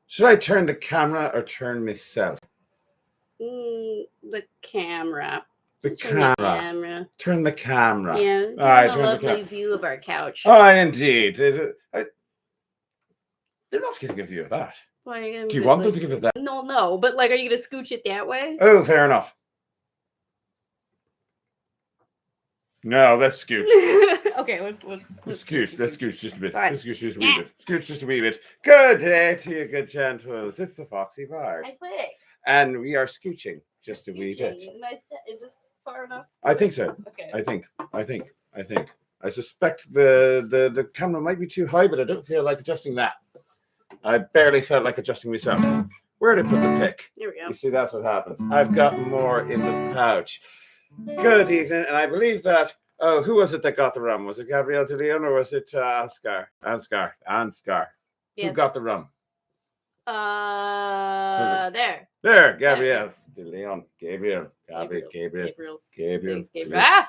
Should I turn the camera or turn myself? The camera. The camera. Turn the camera. Yeah, All right, a lovely view of our couch. Oh, indeed. They're not getting a view of that. Do you want them to give it that? No, but like, are you going to scooch it that way? Oh, fair enough. No, let's scooch. Okay, let's scooch. Let's scooch just a bit. Right. Let's scooch just a wee bit. Scooch just a wee bit. Good day to you, good gentles. It's the Foxy Bard. I play. And we are scooching just a wee bit. Nice. Is this far enough? I think so. Okay. I think. I suspect the camera might be too high, but I don't feel like adjusting that. I barely felt like adjusting myself. Where did I put the pick? Here we go. You see, that's what happens. I've got more in the pouch. Good evening, and I believe that. Oh, who was it that got the rum? Was it Gabrielle de Leon or was it Ansgar? Yes. Who got the rum? There, Gabrielle de Leon. Gabriel. Ah,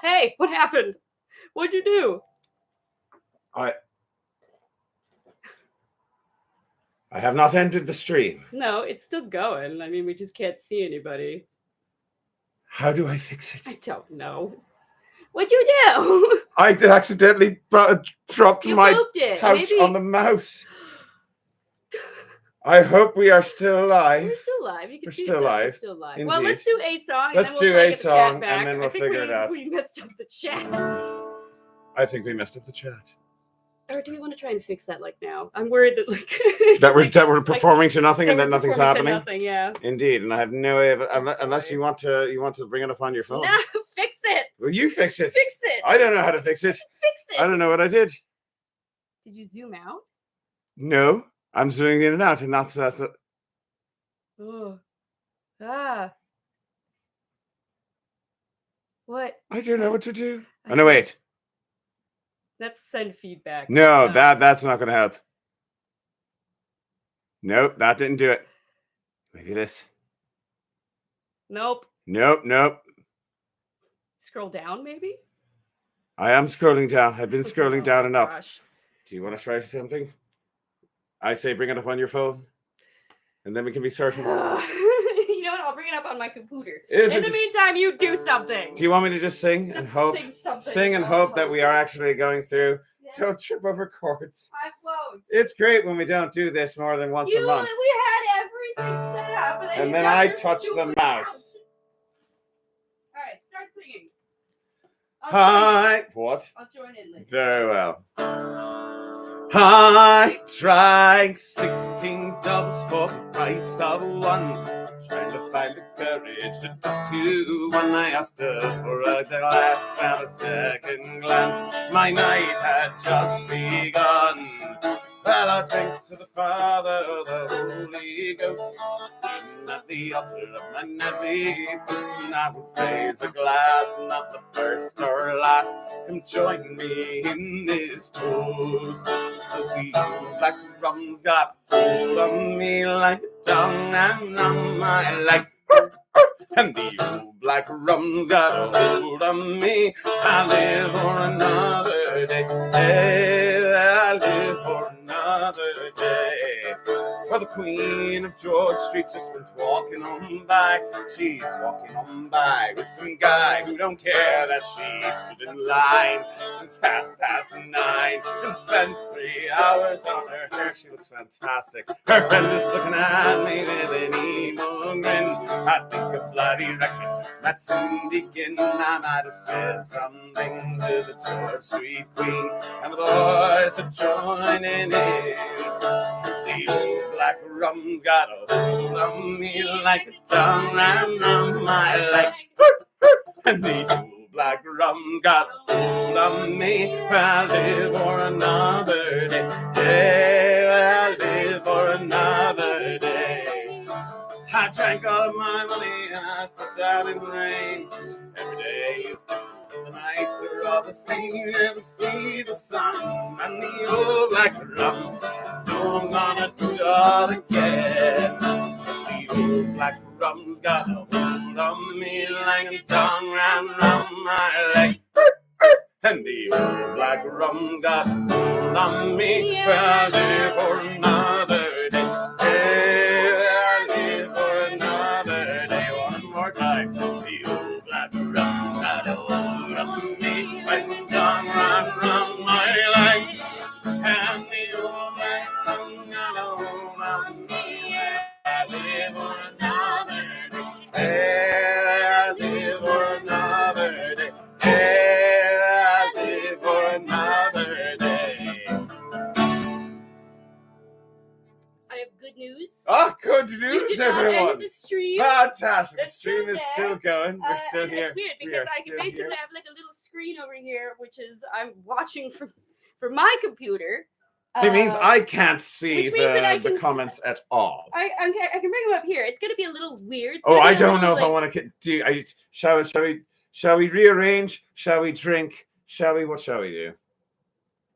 hey, what happened? What'd you do? I have not ended the stream. No, it's still going. I mean, we just can't see anybody. How do I fix it? I don't know. What'd you do? I accidentally dropped my couch on the mouse. I hope we are still alive. We're still alive. We're still alive. Still alive. Indeed. Well, let's do a song. Let's do a song, and then we'll figure it out. We messed up the chat. I think we messed up the chat. Or do we want to try and fix that like now? I'm worried that like that we're performing to nothing and then nothing's happening. Nothing, yeah. Indeed, and I have no way of unless you want to bring it up on your phone. No, fix it. Well, you fix it. Fix it. I don't know how to fix it. Fix it. I don't know what I did. Did you zoom out? No, I'm zooming in and out, and that's. Oh, what? I don't know what to do. Oh no, wait. Let's send feedback. No, that's not going to help. Nope, that didn't do it. Maybe this. Nope. Scroll down, maybe? I am scrolling down. I've been scrolling down and up. Gosh. Do you want to try something? I say bring it up on your phone. And then we can be certain. You know what? I'll bring it up on my computer. In the meantime, you do something. Do you want me to just sing and hope? Sing something. Sing and hope that we are actually going through. Yeah. Don't trip over chords. I won't. It's great when we don't do this more than once a month. We had everything set up. And then I touch the mouse. All right, start singing. Hi. What? I'll join in later. Very well. I drank 16 dubs for the price of one. Trying to find the courage to talk to one. I asked her for a glance and a second glance. My night had just begun. Well, I drink to the Father, the Holy Ghost. At the altar of my navy post, and I will raise a glass, not the first or last. Come join me in this toast. Cause the old black rum's got hold on me like a tongue and on my leg. And the old black rum's got a hold on me. I live for another day. I live for another day. Well, the Queen of George Street just went walking on by. She's walking on by with some guy who don't care that she stood in line since 9:30 and spent 3 hours on her hair. She looks fantastic. Her friend is looking at me with an evil grin. I think a bloody racket might soon begin. I might have said something to the George Street Queen, and the boys are joining in. Cause the old black rum's got a hold on me like a tongue and on my leg. And the old black rum's got a hold on me. I live for another day. I live for another day. I drank all of my money and I slept out in the rain. Every day is different. The nights are all the same. You never see the sun. And the old black rum, no, I'm gonna do it all again. The old black rum's got a hold on me like a tongue round my leg. And the old black rum's got a hold on me. I live for another day. on the earth. I live for another day. Hey, I live for another day. Hey, I live for another day. I have good news. Oh, good You news, did not everyone. end the stream. Fantastic. The It's stream still is there. still going. We're still here. It's weird We because are I can still basically here. have like a little screen over here, which is I'm watching from my computer. It means I can't see which means that I the can comments at all. I can bring them up here. It's going to be a little weird. It's Oh, gonna be I a don't little, know if I want to do. Shall we rearrange? Shall we drink? What shall we do?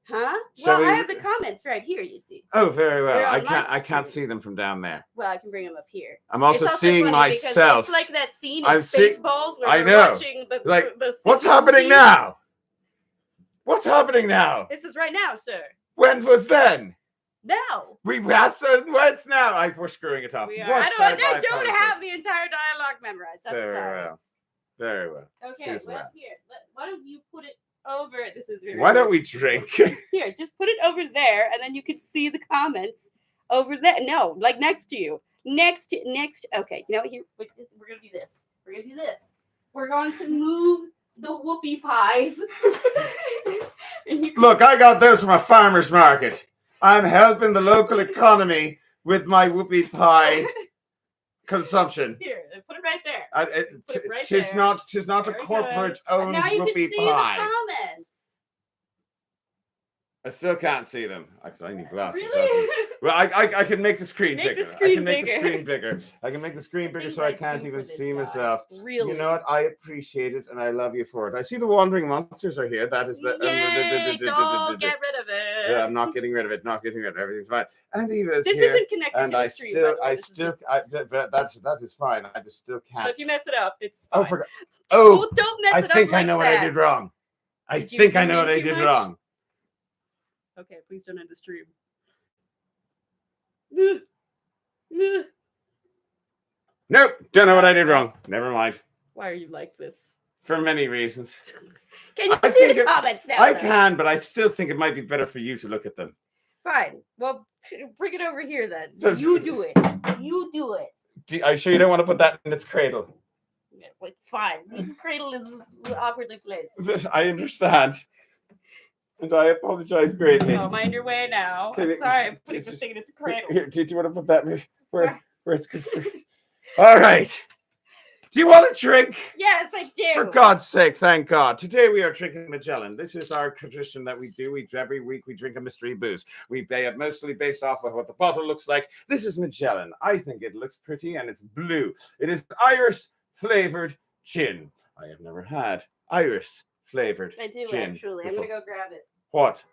Huh? Shall Well, we- I have the comments right here. You see. Oh, very well. They're I on my can't screen. see them from down there. Well, I can bring them up here. I'm also It's seeing funny because myself. It's like that scene in I'm seeing- Spaceballs where I they're know. watching the Like, the What's signal happening feed. now? What's happening now? This is right now, sir. When was then? Now. What's now? We're screwing it up. We are. What I time don't apologize. have the entire dialogue memorized. That's Very all. well. Very well. Okay, Cheers, well, man. here. Why don't you put it over? This is very. Why don't weird. we drink? Here, just put it over there, and then you can see the comments over there. No, like next to you. Next. Okay, you know, here we're gonna do this. We're going to move the whoopie pies. And you can- Look, I got those from a farmer's market. I'm helping the local economy with my whoopie pie consumption. Here, put it right there. Put it right Tis there. not a Very good. corporate But owned now you can whoopie see pie. the comments. I still can't see them. Actually, I need glasses. Really? Well, I can make the screen Make the bigger. screen I can make bigger. the screen bigger. I can make the screen bigger Things so I I can't do even for this see guy. myself. Really? You know what? I appreciate it and I love you for it. I see the wandering monsters are here. That is the. Yay, don't get rid of it. Yeah, I'm not getting rid of it. Not getting rid of it. Everything's fine. And Eva's This here. isn't connected And to I the stream. by the way. This is just- that is fine. I just still can't. So if you mess it up, it's fine. Don't mess I it think up I like know what that. I did wrong. I Did you think I zoom know in what I too did much? wrong. Okay, please don't end the stream. Ugh. Ugh. Nope, don't know what I did wrong. Never mind. Why are you like this? For many reasons. Can you I see think the it- comments now? I though? can, but I still think it might be better for you to look at them. Fine. Well, bring it over here then. That's- You do it. You do it. Are you sure you don't want to put that in its cradle? Yeah, like, fine. This cradle is awkwardly placed. I understand. And I apologize greatly. Oh, mind your way now. Can I'm it- sorry. I'm putting it's this just- thing in its cradle. Here, do you want to put that where it's good? All right. Do you want a drink? Yes, I do. For God's sake, thank God. Today we are drinking Magellan. This is our tradition that we do. Every week we drink a mystery booze. We it mostly based off of what the bottle looks like. This is Magellan. I think it looks pretty and it's blue. It is Iris Flavored Gin. I have never had Iris Flavored I do gin actually. I'm before. gonna go grab it. What?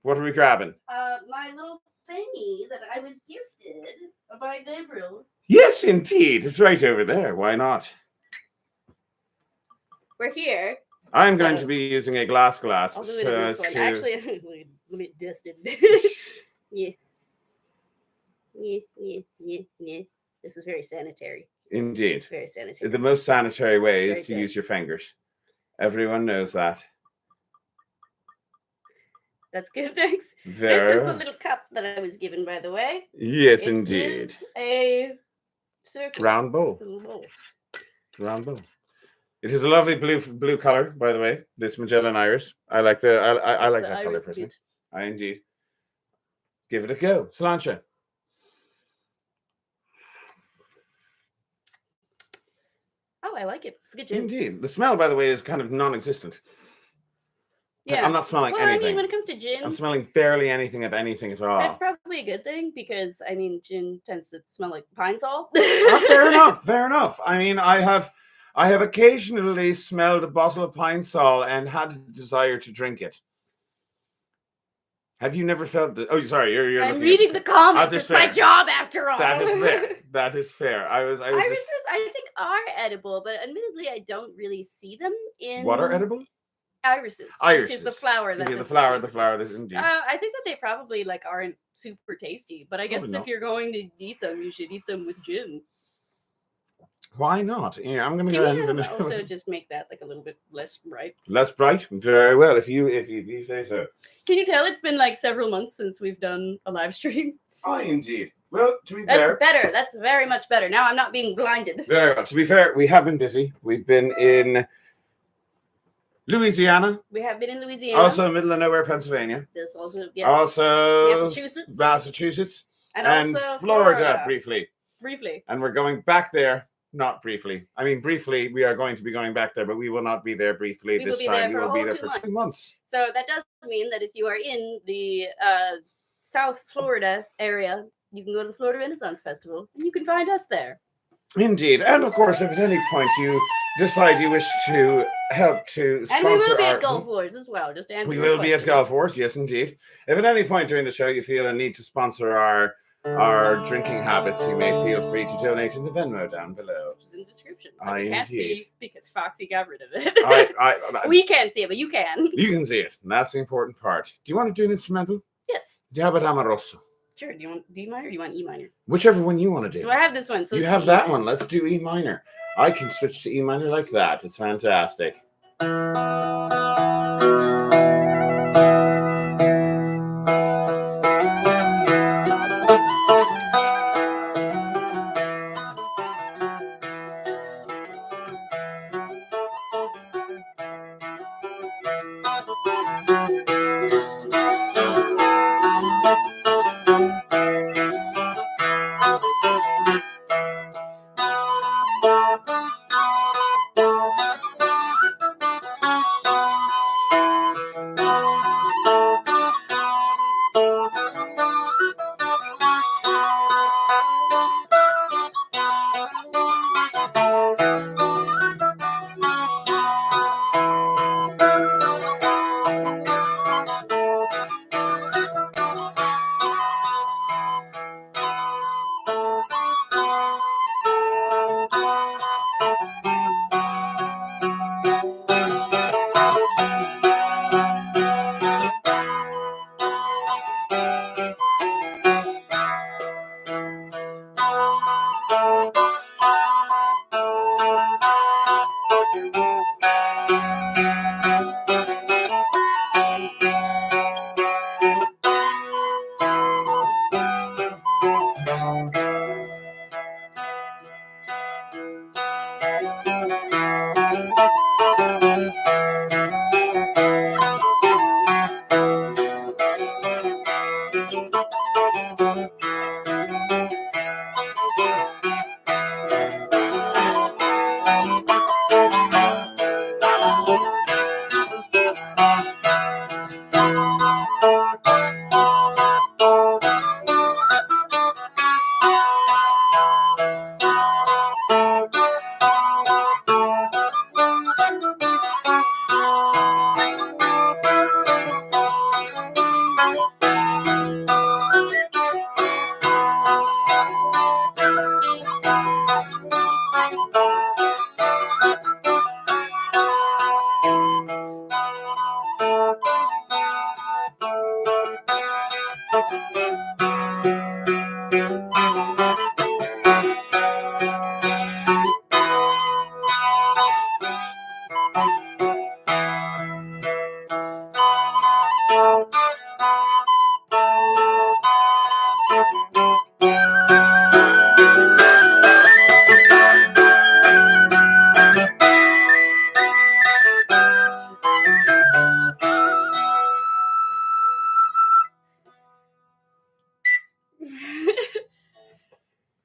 What are we grabbing? My little thingy that I was gifted by Gabriel. Yes, indeed. It's right over there. Why not? We're here. I'm going So- to be using a glass. I'll do it in this so as one. to- Actually, let me dust it. Yeah. Yeah. This is very sanitary. Indeed. Very sanitary. The most sanitary way is Very to good. use your fingers. Everyone knows that. That's good, thanks. Very This is the little cup that I was given, by the way. Yes, It indeed. is a circle. Round bowl. It's a little bowl. Round bowl. It is a lovely blue color, by the way. This Magellan Iris. I like the I It's like the that color iris personally. bit. I indeed. Give it a go. Cilantro. Oh, I like it. It's a good gin. Indeed. The smell, by the way, is kind of non-existent. Yeah. I'm not smelling Well, anything. I mean, when it comes to gin, I'm smelling barely anything of anything at all. that's probably a good thing because I mean, gin tends to smell like pine sol. Fair enough. Fair enough. I mean, I have occasionally smelled a bottle of Pine Sol and had a desire to drink it. Have you never felt that? Oh, sorry. You're I'm looking reading the comments. this It's my fair. job after all. That is fair. That is fair. I was Irises, just, I think, are edible, but admittedly, I don't really see them in what are edible? irises, which Irises. is the flower. That Yeah, this the is flower. made The from. flower. This indeed. I think that they probably like aren't super tasty, but I guess Probably if not. you're going to eat them, you should eat them with gin. Why not? Yeah, I'm gonna Can go ahead and you finish. also just make that like a little bit less ripe? Less bright. Very well. If you say so. Can you tell it's been like several months since we've done a live stream? Oh, indeed. Well, to be That's fair, better. That's very much better. Now I'm not being blinded. very well. To be fair, we have been busy. We've been in Louisiana, We have been in Louisiana. also middle of nowhere, Pennsylvania. This also, yes. Also Massachusetts. and also Florida briefly. Briefly. And we're going back there. Not briefly. I mean, briefly, we are going to be going back there, but we will not be there briefly We this will be time. there We for a will be whole there 2 for 2 months. So that does mean that if you are in the South Florida area, you can go to the Florida Renaissance Festival and you can find us there. Indeed. And of course, if at any point you decide you wish to help to sponsor And we will be our... at Gulf Wars as well, just to answer We your will be at question. Gulf Wars, yes, indeed. If at any point during the show you feel a need to sponsor our drinking habits, you may feel free to donate in the Venmo down below. Which is in the description. I You can't indeed. see because Foxy got rid of it. We can't see it, but you can. You can see it, and that's the important part. Do you want to do an instrumental? Yes. Do you have it Amoroso? Sure. Do you want D minor or do you want E minor? Whichever one you want to do. Do I have this one? So You it's have E that minor. one. Let's do E minor. I can switch to E minor like that. It's fantastic.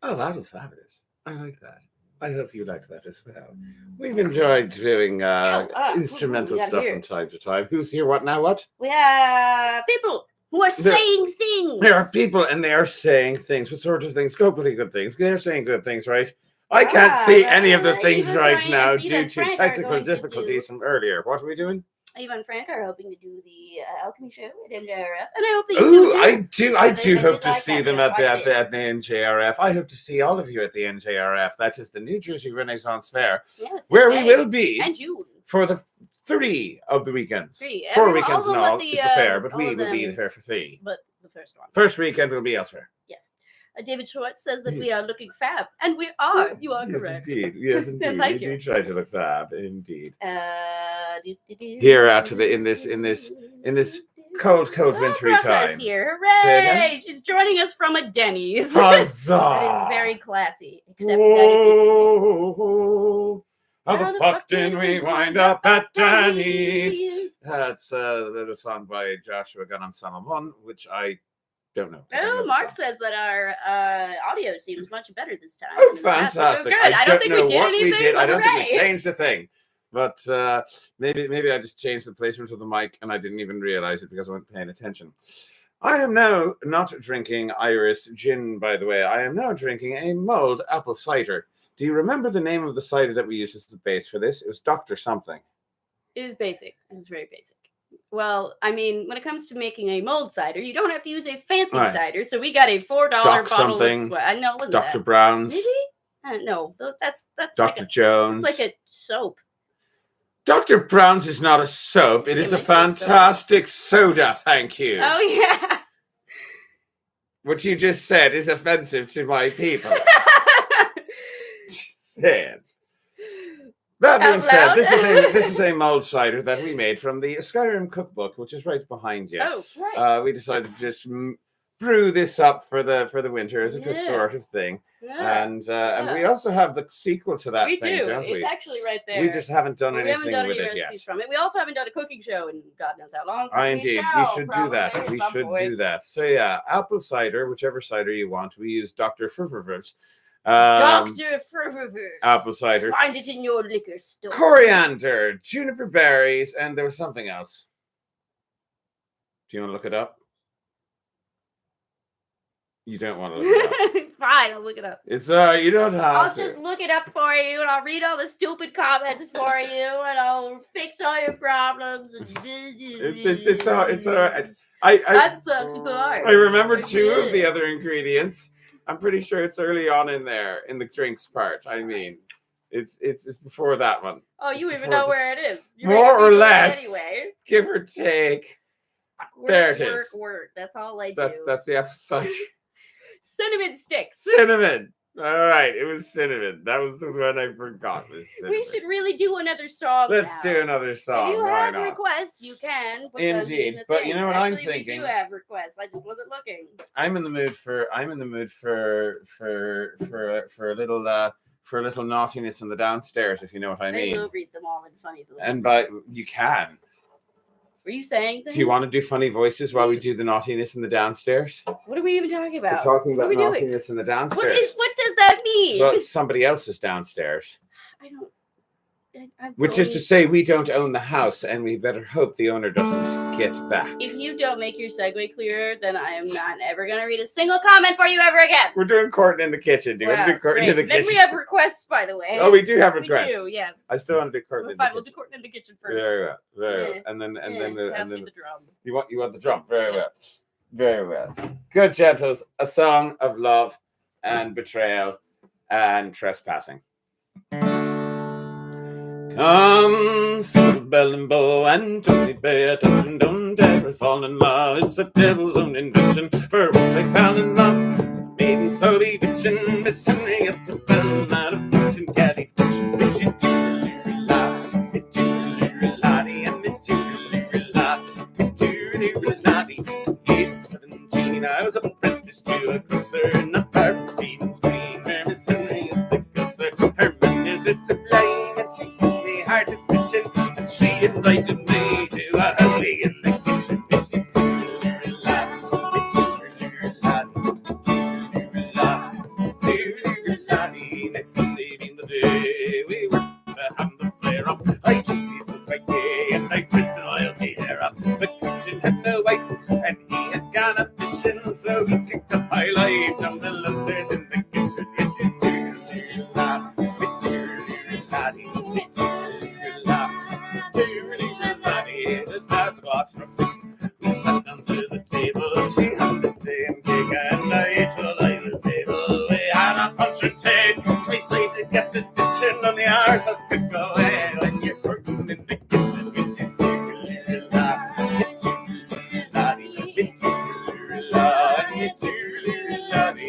Oh, that was fabulous. I like that. I hope you liked that as well. We've enjoyed doing instrumental got stuff here? from time to time. Who's here? What now? What? We have people who are saying things. There are people and they are saying things. What sort of things? Hopefully good things. They're saying good things, right? I can't see any of the things Eva right Frank- now Eva due and to Frank are technical going to difficulties from earlier. What are we doing? Eva and Frank are hoping to do the alchemy show at NJRF, and I hope that you do Ooh, too. I They do hope did to like see that them show at quite a bit. the NJRF. I hope to see all of you at the NJRF. That is the New Jersey Renaissance Fair, Yes, where in we May will be and June. for the 3 of the weekends. 3. 4 Everyone- weekends also in but all the, is the fair, but all we of will be them- there for 3. But the first one. First weekend will be elsewhere. Yes. David Schwartz says that we Yes. are looking fab, and we are. You are Yes, correct. indeed. Yes, indeed. Thank we you. do try to look fab, indeed. Here Here out to the in this cold, Oh, wintry Bronca's time. here. Say again? Hooray! She's joining us from a Denny's. Huzzah! That is very classy, except that it isn't. Whoa, how the fuck did we wind up at Danny's? That's a little song by Joshua Gunn and Solomon, which I don't know. I don't know Oh, the Mark song. says that our audio seems much better this time. Oh, than the last, which is fantastic. good. I don't think know we did what anything. we did. I don't think we hooray. changed a thing. But maybe I just changed the placement of the mic and I didn't even realize it because I wasn't paying attention. I am now not drinking Iris gin, by the way. I am now drinking a mulled apple cider. Do you remember the name of the cider that we used as the base for this? It was Dr. something. It was basic. It was very basic. Well, I mean, when it comes to making a mulled cider, you don't have to use a fancy Right. cider. So we got a $4 Doc bottle. something. I know it wasn't Dr. that. Brown's. Maybe? No, that's Dr. like Jones. it's like a soap. Dr. Brown's is not a soap. It Yeah, is a it might be a soap. fantastic soda, thank you. Oh yeah. What you just said is offensive to my people. Said. That being Out said, loud? this is a mulled cider that we made from the Skyrim cookbook, which is right behind you. Oh, right. We decided to just brew this up for the winter as a good Yeah. sort of thing, Yeah. and we also have the sequel to that we thing, do. don't It's we? actually right there. We just haven't done But we haven't anything done with any it yet. recipes from it. We also haven't done a cooking show in God knows how long. Indeed, we shall should do probably that. at We some should point. do that. So yeah, apple cider, whichever cider you want. We use Dr. Frivers. Dr. Frivers. Apple cider. Find it in your liquor store. Coriander, juniper berries, and there was something else. Do you want to look it up? You don't want to look it up. Fine, I'll look it up. It's you don't have I'll to. just look it up for you, and I'll read all the stupid comments for you, and I'll fix all your problems. It's all right. That's Foxy Bar. I remember two of the other ingredients. I'm pretty sure it's early on in there in the drinks part. I mean, it's before that one. Oh, you It's even before know the- where it is. You're More making or me do it less. Anyway. Give or take. Work, There it is. Work. That's all I do. That's the apple cider. Cinnamon sticks. Cinnamon. All right, it was cinnamon. That was the one I forgot. Was cinnamon. We should really do another song. Let's now. do another song. If you Why have not? requests, you can. put those in Indeed, the but thing. you know what I'm Actually, thinking? We do have requests. I just wasn't looking. I'm in the mood for a little naughtiness in the downstairs, if you know what I They mean. will read them all in funny voices. And by you can. Were you saying things? Do you want to do funny voices while we do the naughtiness in the downstairs? What are we even talking We're about? talking about what are we doing? naughtiness in the downstairs. What does that mean? Well, somebody else is downstairs. I don't. I'm Which is going- to say, we don't own the house, and we better hope the owner doesn't get back. If you don't make your segue clearer, then I am not ever going to read a single comment for you ever again. We're doing Courtney in the kitchen. Do you want to do Courtney in the great. Then kitchen? we have requests, by the way. Oh, we do have We requests. do, yes. I still want to do Courtney in the Fine, we'll do kitchen. Courtney in the kitchen first. Very well, very well. Yeah. And then Pass me the drum. you want the drum. Very well, very well. Good gentles, a song of love and betrayal and trespassing. Come, silver bell and bow, and Tony pay attention. Don't ever fall in love. It's the devil's own invention. For once they fell in love, maiden so bewitching. Miss Henrietta Bell, out of Kitchen Caddy's kitchen. Wish you do-loo-la, do-loo-la-dee, and do-loo-la, do-loo-la-dee. Age of 17, I was apprenticed to a grocer, not far from Stephen's Green, where Miss Henrietta Gusser. Her manners are sublime, and she's hard to kitchen, and she invited me to a holiday in the kitchen. Miss you do-loo-la, do-loo-la, next Sunday being the day we were to have the flare up. I just used to quite gay, and I frisked and oiled my hair up. The captain had no wife, and he had gone a fishing, so he picked up my life down the lobsters in the kitchen. Miss you do-loo-la, just as box from 6. We sat down to the table. She had a tea and cake, and I ate while I was able. We had a punch and take. Twice I kept the stitching on the arse. I could go away when you're working in the kitchen. We should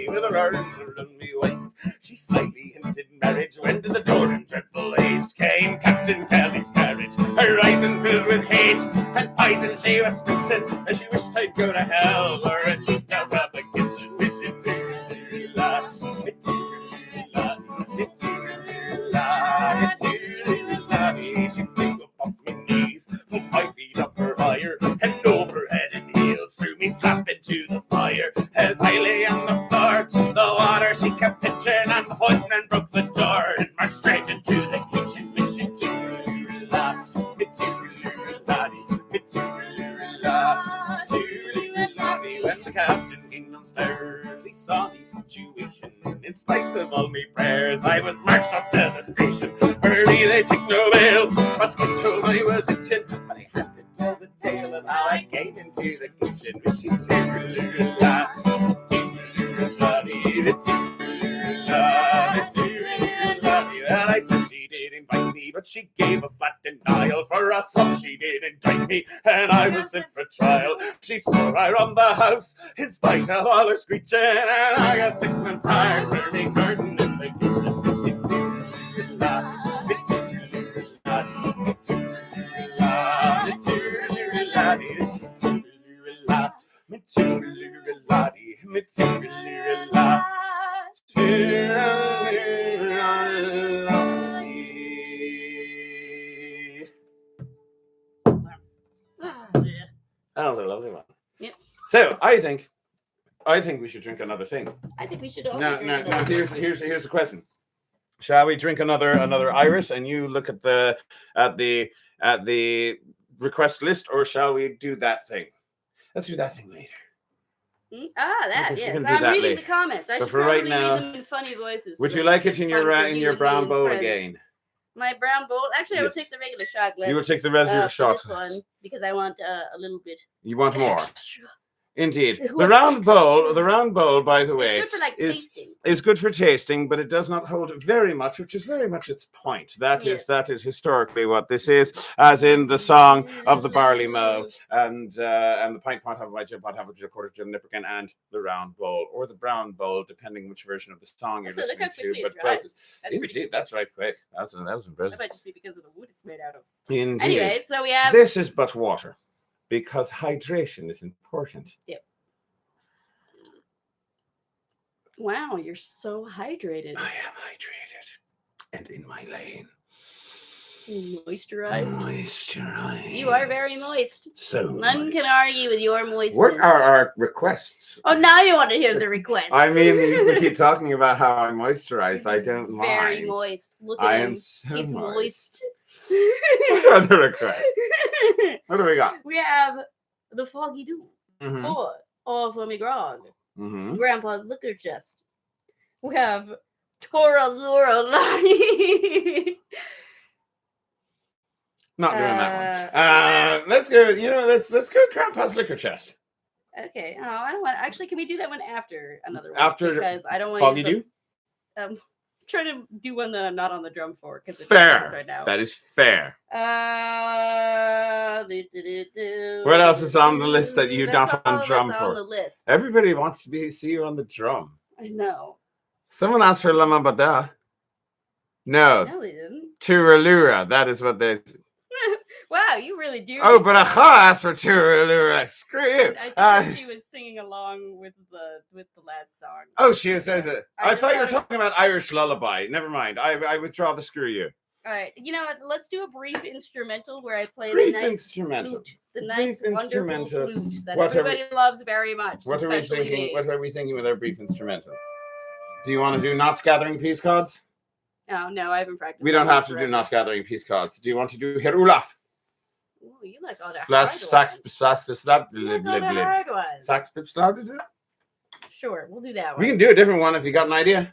with her arms around me waist. She slightly hinted marriage. Went to the door in dreadful haste. Came Captain Kelly's carriage. Her eyes filled with with hate and poison she was spitting, and she wished I'd go to hell, or at least out of the kitchen. Wish it to-la, it-to-la, it-to-la, it-to-la. She flew up off my knees, put my feet up her higher, and over head and heels threw me slap into the fire. As I lay on the floor, the water she kept pitching on the hood and broke the door and marched straight into the kitchen. Wish it to-la, it-to-la, it-to-la, it-to-la. When the captain came downstairs, he saw me situation. In spite of all me prayers, I was marched off to the station. For me they took no bail, but he told I was itching. But I had to tell the tale of how I came into the kitchen. Wish it to-la, it-to-la, it-to-la. Well, I said she did invite me, but she gave a flat denial. For assault she did indict me, and I was in for trial. She swore I run the house in spite of all her screeching, and I got 6 months higher for me garden in the kitchen. That was a lovely one. Yep. So I think we should drink another thing. I think we should all Now, drink now, another here's the question. Shall we drink another Iris, and you look at the request list, or shall we do that thing? Let's do that thing later. That, we yes. can do I'm that reading later. the comments. I But should for right probably now, read them in funny voices. Would so you that like it it's in fun for your you and brown me and bowl friends. again? My brown bowl? Actually, I would Yes. take the regular shot glass. You would take the regular for shot this glass. one, because I want a little bit You want more? extra. Indeed. It The was round extra. bowl, by the way, It's good for like is tasting. is good for tasting, but it does not hold very much, which is very much its point. That is historically what this is, as in the song of the barley mow, and the pint pot have a white pot have a quarter to nipperkin, and the round bowl or the brown bowl, depending which version of the song you're listening to. But That's indeed, that's right quick. That was That impressive. might just be because of the wood it's made out of. Indeed. Anyway, so we have This is but water, because hydration is important. Yep. Wow, you're so hydrated. I am hydrated and in my lane. Moisturized. Moisturized. You are very moist. So None moist. can argue with your moistness. What are our requests? Oh, now you want to hear the request. I mean, you can keep talking about how I'm moisturized. I don't mind. Very moist. Look at I him. am so He's moist. What are the requests? What do we got? We have the Foggy Dew. Mm-hmm. Or for me grog. Mm-hmm. Grandpa's liquor chest. We have Tora Lura Lani. Not doing that one. Let's go. Let's go. Grandpa's liquor chest. Okay. Oh, I don't want. Actually, can we do that one after another one? After because I don't want Foggy Dew. Try to do one that I'm not on the drum for because it's Fair. right now. That is fair. What What else is on the list that you're That's not on all drum that's for? on the list. Everybody wants to see you on the drum. I know. Someone asked for Lama Bada. No, No, they didn't. Turalura. That is what they. Wow, you really do. Oh, but Acha asked for Turalura. Screw you. I think she was singing along with the last song. Oh, she says it. I just thought you were thought talking about Irish lullaby. Never mind. I withdraw the screw you. All right, you know what? Let's do a brief instrumental where I play Brief the nice instrumental. flute, the nice Brief wonderful instrumental. flute that What are everybody loves very much. What are we especially thinking? me. What are we thinking with our brief instrumental? Do you want to do knots gathering peace cards? Oh no, I haven't practiced. We don't that have to do forever. knot gathering peace cards. Do you want to do Herr Olaf? Ooh, you like all the Slash hard sax ones. slash slap You like all the hard ones. sax slap. Sure, we'll do that We one. can do a different one if you got an idea.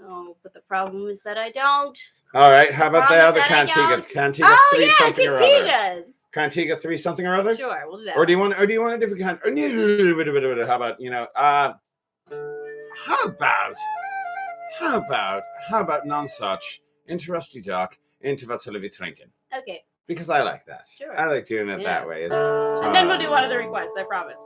Oh, but the problem is that I don't. All right. How about the Promise other that I Cantiga? don't. Cantiga Oh 3 yeah, something or other. Cantigas. Cantiga 3 something or other. Sure, we'll do that. Or do you want a different kind? How about how about non-such into Rusty Dock into Vatsalavi Trinken? Okay, Because I like that. Sure. I like doing it Yeah. that way. It's and then we'll do one of the requests. I promise.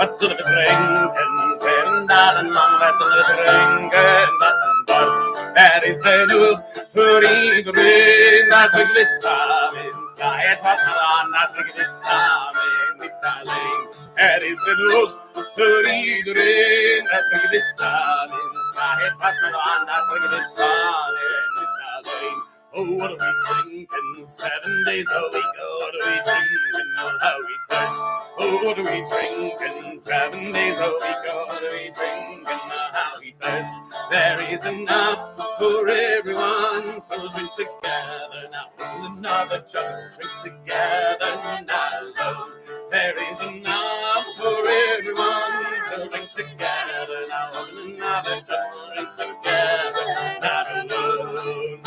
Wat zullen we drinken? 7 dagen lang, wat zullen we drinken? Wat een dorst. Er is genoeg voor iedereen. Dat drinken we samen. Ga het wat maar aan, dat drinken we samen. Niet alleen. Er is genoeg voor iedereen. Dat drinken we samen. Ga het wat maar aan, dat drinken we samen. Niet alleen. Oh, what are we drinking 7 days a week? Oh, what are we drinking? Oh, how we thirst. Oh, what are we drinking 7 days a week? Oh, what are we drinking? Oh, how we thirst. There is enough for everyone, so drink together now. Another jug, drink together not alone. There is enough for everyone, so drink together now. Another jug, drink together not alone.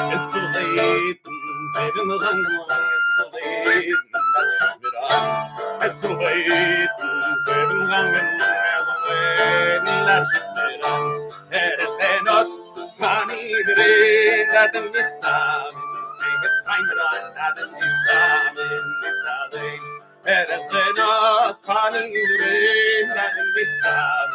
It's too late, saving the long one. It's too late, that's it on. It's too late, saving the long one. It's too late, that's it on. It's not funny, that the missing. It's fine, but I'm not in this time in darling. It's not funny, that the missing.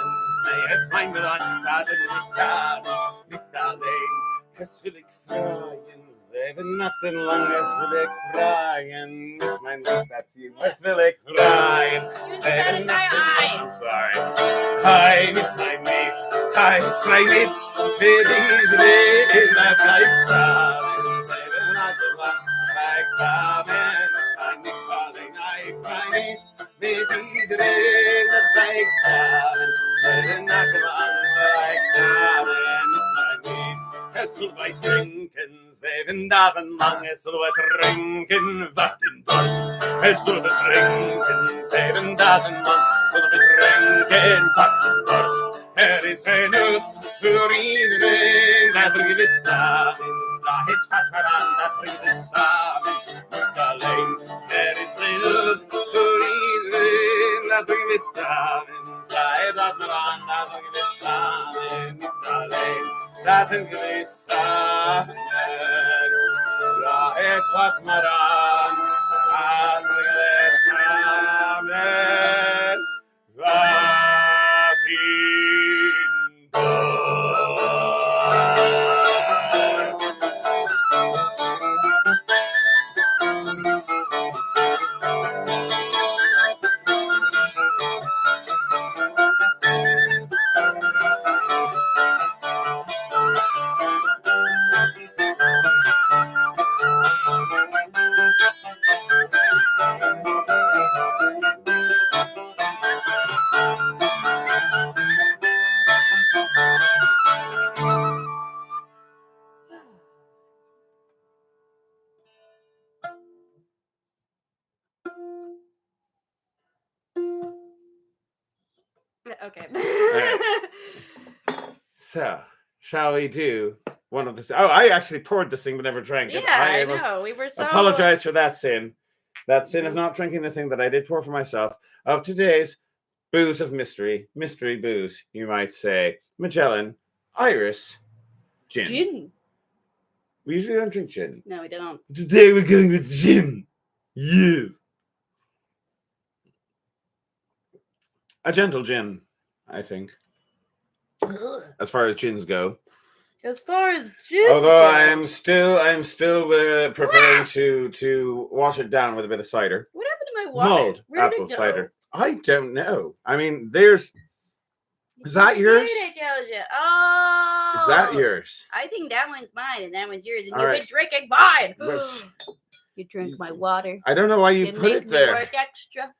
It's fine, but I'm not in this time in darling. Es will ich freuen, Zeven Nachten lang, es will ich freuen. Nicht mein Spazieren, es will ich freuen. Zeven Nachten lang, I'm sorry. Hi, it's my mate. Hi, it's my mate. Baby, in my flight sammen. Zeven Nachten lang, like sammen. It's my mate, falling, my mate. Baby, in the flight sammen. Zeven Nachten lang, like sammen. It's my mate. Es soll bei trinken, 7 Dagen lang, es soll bei trinken, was den Durst. Es soll bei trinken, 7 Dagen lang, soll bei trinken, was den Durst. Ist genug für jeden, da bringen wir zusammen, da hitz hat man an, da bringen wir zusammen, nicht allein. Ist genug für jeden, da bringen wir zusammen, da hitz hat man an, da bringen wir zusammen, nicht allein. Dat een glissa, sla het wat maar aan de glissa, wat in Okay. So, shall we do one of the... Oh, I actually poured this thing but never drank it. Yeah, I know. We were so... Apologize for that sin. That sin of not drinking the thing that I did pour for myself of today's booze of mystery. Mystery booze, you might say. Magellan Iris Gin. We usually don't drink gin. No, we don't. Today we're going with gin. Yes. A gentle gin, I think. As far as gins go. As far as gins Although go. I'm still preferring to wash it down with a bit of cider. What happened to my water? Mulled apple cider. I don't know. I mean, there's... Is that yours? I told you. Oh. Is that yours? I think that one's mine and that one's yours. And All you've right. been drinking mine. Which- You drank my water. I don't know why you You put make it me there. work extra.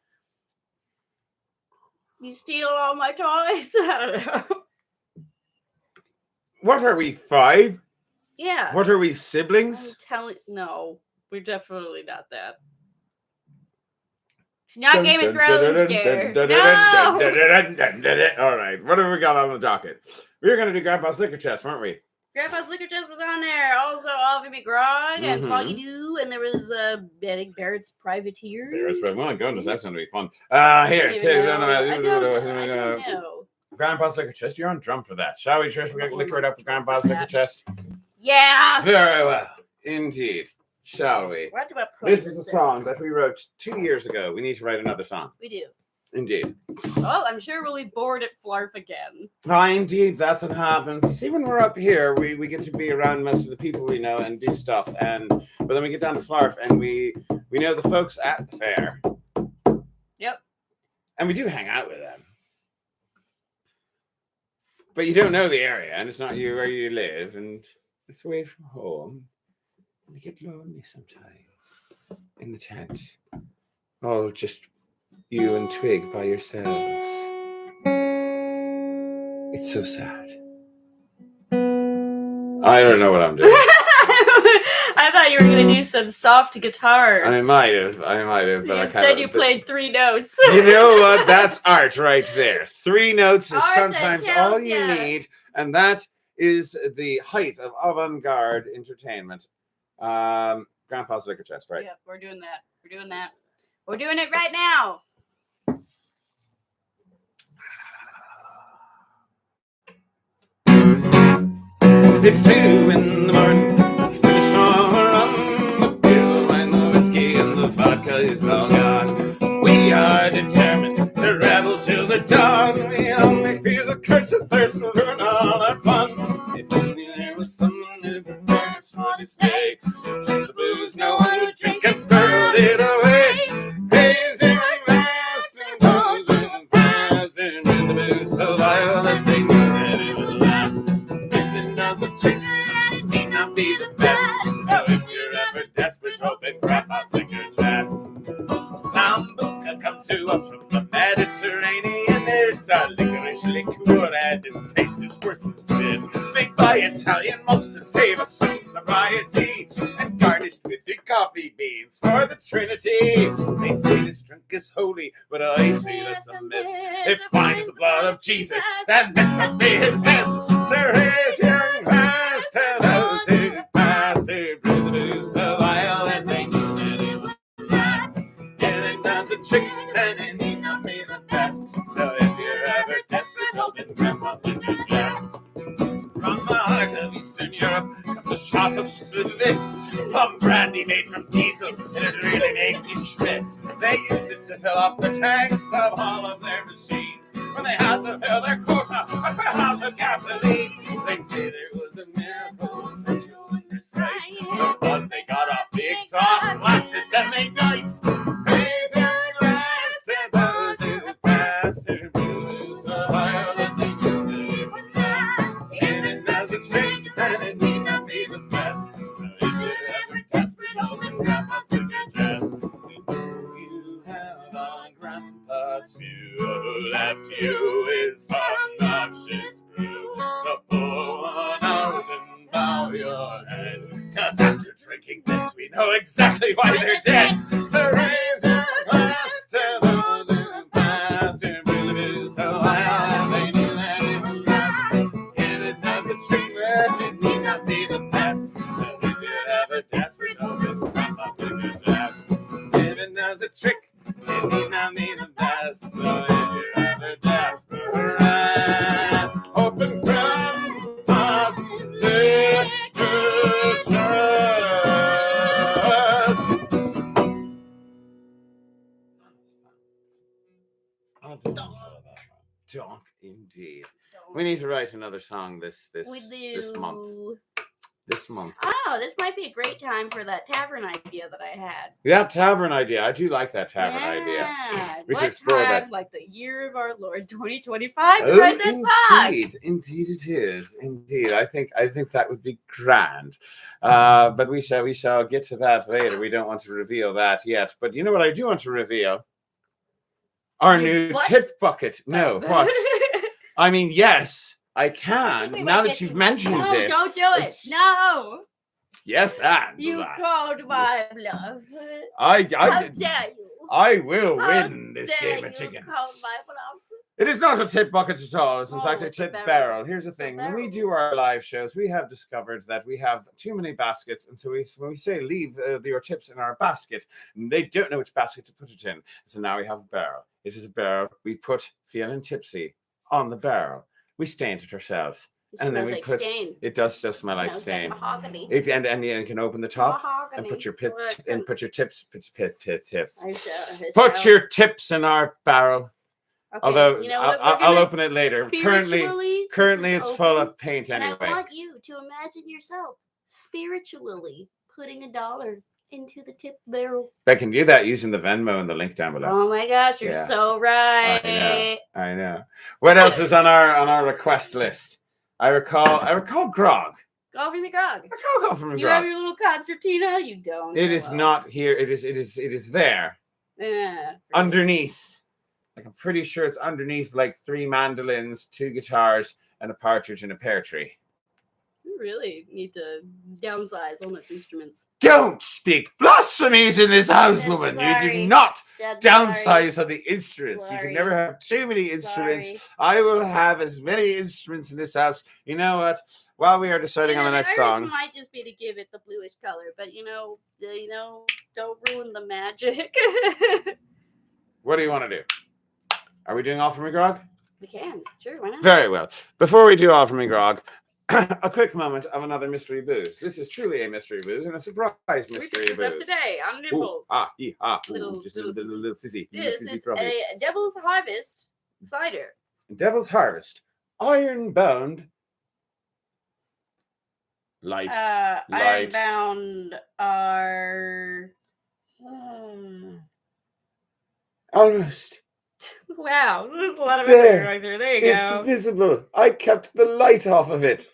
You steal all my toys. I don't know. What are we, 5? Yeah. What are we, I'm siblings? telling... No, we're definitely not that. It's not Game of Thrones, dear. No! All right, what have we got on the docket? We were going to do Grandpa's Liquor Chest, weren't we? Grandpa's Liquor Chest was on there. Also, Alvy McGraw and Foggy Doo, and there was I think Barrett's Privateer. Well, goodness, that's going to be fun. Here, I don't know. Grandpa's Liquor Chest, you're on drum for that. Shall we, Trish? We're going to liquor it up with Grandpa's Liquor Chest. Yeah. Very well. Indeed. Shall we? What do I put This is a song that we wrote 2 years ago. We need to write another song. We do. Indeed. Oh, I'm sure we'll be bored at Flarf again. Indeed, that's what happens. You see, when we're up here, we get to be around most of the people we know and do stuff. But then we get down to Flarf, and we know the folks at the fair. Yep. And we do hang out with them. But you don't know the area, and it's not you where you live, and it's away from home. And you get lonely sometimes in the tent. All just you and Twig by yourselves. It's so sad. I don't know what I'm doing. I thought you were going to do some soft guitar. I might have. But instead, you played 3 notes. You know what? That's art right there. 3 notes is Art sometimes all you need, and that is the height of avant-garde entertainment. Grandpa's Liquor Chest, right? Yeah, we're doing that. We're doing it right now. It's 2 in the morning. Finished all around the beer, wine, the whiskey, and the vodka is all gone. We are determined to revel till the dawn. We only fear the cursed thirst will ruin all our fun. If only there was someone who could bring us for this day. To the booze, no one would drink and squirrel it away. Hazy and fast and goes and fast and in the booze so vile that they knew that it would last. As a chicken, and it may not be the best. So if you're ever desperate, open Grandpa's Liquor Chest. Sambuca comes to us from the Mediterranean. It's a licorice liqueur and its taste is worse than sin. Made by Italian monks to save us from sobriety, and garnished with the coffee beans for the Trinity. They say this drink is holy, but I say that's a miss. If wine is the blood of Jesus, then this must be his piss. So raise your glass to those who passed, who brew the booze so vile and they knew that it would last. And it does a trick, and it need not be the best. So if you're ever desperate, open Grandpa's Liquor Chest. From the heart of Eastern Europe comes a shot of Schlitz, plum brandy made from diesel, and it really makes you schwitz. They use it to fill up the tanks of all of their machines when they had to fill their quota of out of gasoline. They say there was a miracle central in their sight. Because they got off the exhaust and lasted them 8 nights. Praise and rest to those who passed through blues so vile that they knew that it would last. And it doesn't shake and it need not be the best. So if you're ever desperate, open Grandpa's Liquor Chest. We know you have a grandpa too, left you with some noxious brew. So pour one out and bow your head, 'cause after drinking this we know exactly why they're dead. So raise your glass to those who passed and really do so well. They knew that it would last. And it does a trick where it need not be the best. So if you're ever desperate, open Grandpa's Liquor Chest. If it does a trick, it need not be the best. So if you're ever desperate, open Grandpa's Liquor Chest. Donk, indeed. We need to write another song this month. This month. Oh, this might be a great time for that tavern idea that I had. Yeah, tavern idea. I do like that tavern idea. We should explore that. Like the year of our Lord 2025 to write that indeed. song. Indeed it is. Indeed. I think that would be grand. But we shall get to that later. We don't want to reveal that yet. But you know what I do want to reveal? Our new tip bucket. No, what? I mean, yes, I can. Now that you've mentioned it. No, don't do it. No. Yes, and you called my bluff. How dare you? I will win this game of chicken. Called my bluff. It is not a tip bucket at all. It's in Oh, fact a it's a tip barrel. barrel. Here's the It's a thing. When we barrel. do our live shows, we have discovered that we have too many baskets. And so when we say leave your tips in our basket, they don't know which basket to put it in. So now we have a barrel. It is a barrel. We put Feeling Tipsy on the barrel. We stained it ourselves. It And then smells we like put stain. it does still smell like Smells stain. mahogany. And you can open the top and Mahogany. put your Well, it can- put your tips. I Put shall. your tips in our barrel. Okay, Although you know what, I'll open it later. Spiritually, Currently this is it's full open, of paint and anyway. I want you to imagine yourself spiritually putting $1 into the tip barrel. I can do that using the Venmo and the link down below. Oh my gosh, you're Yeah. so right. I know. What else is on our request list? I recall grog. Coffee McGrog. I recall coffee Do you have grog. your little concertina? You don't. It Oh, is well. not here. It is there Yeah. underneath. Like I'm pretty sure it's underneath like 3 mandolins, 2 guitars, and a partridge in a pear tree. You really need to downsize on those instruments. Don't speak blasphemies in this house, That's woman. You sorry. do not That's downsize on the instruments. You Sorry. can never have too many instruments. Sorry. I will have as many instruments in this house. You know what? While we are deciding on the next iris song, might just be to give it the bluish color, but don't ruin the magic. what do you want to do? Are we doing Offer Me Grog? We can, sure, why not? Very well. Before we do Offer Me Grog, a quick moment of another mystery booze. This is truly a mystery booze and a surprise We mystery picked this up booze. today on Ooh, Nibbles. Little, just a little fizzy. This fizzy is frothy. a Devil's Harvest cider. Devil's Harvest, iron bound, light. Light. Ironbound are. Almost. Wow, there's a lot of There. everything right there. There you It's go. visible. I kept the light off of it.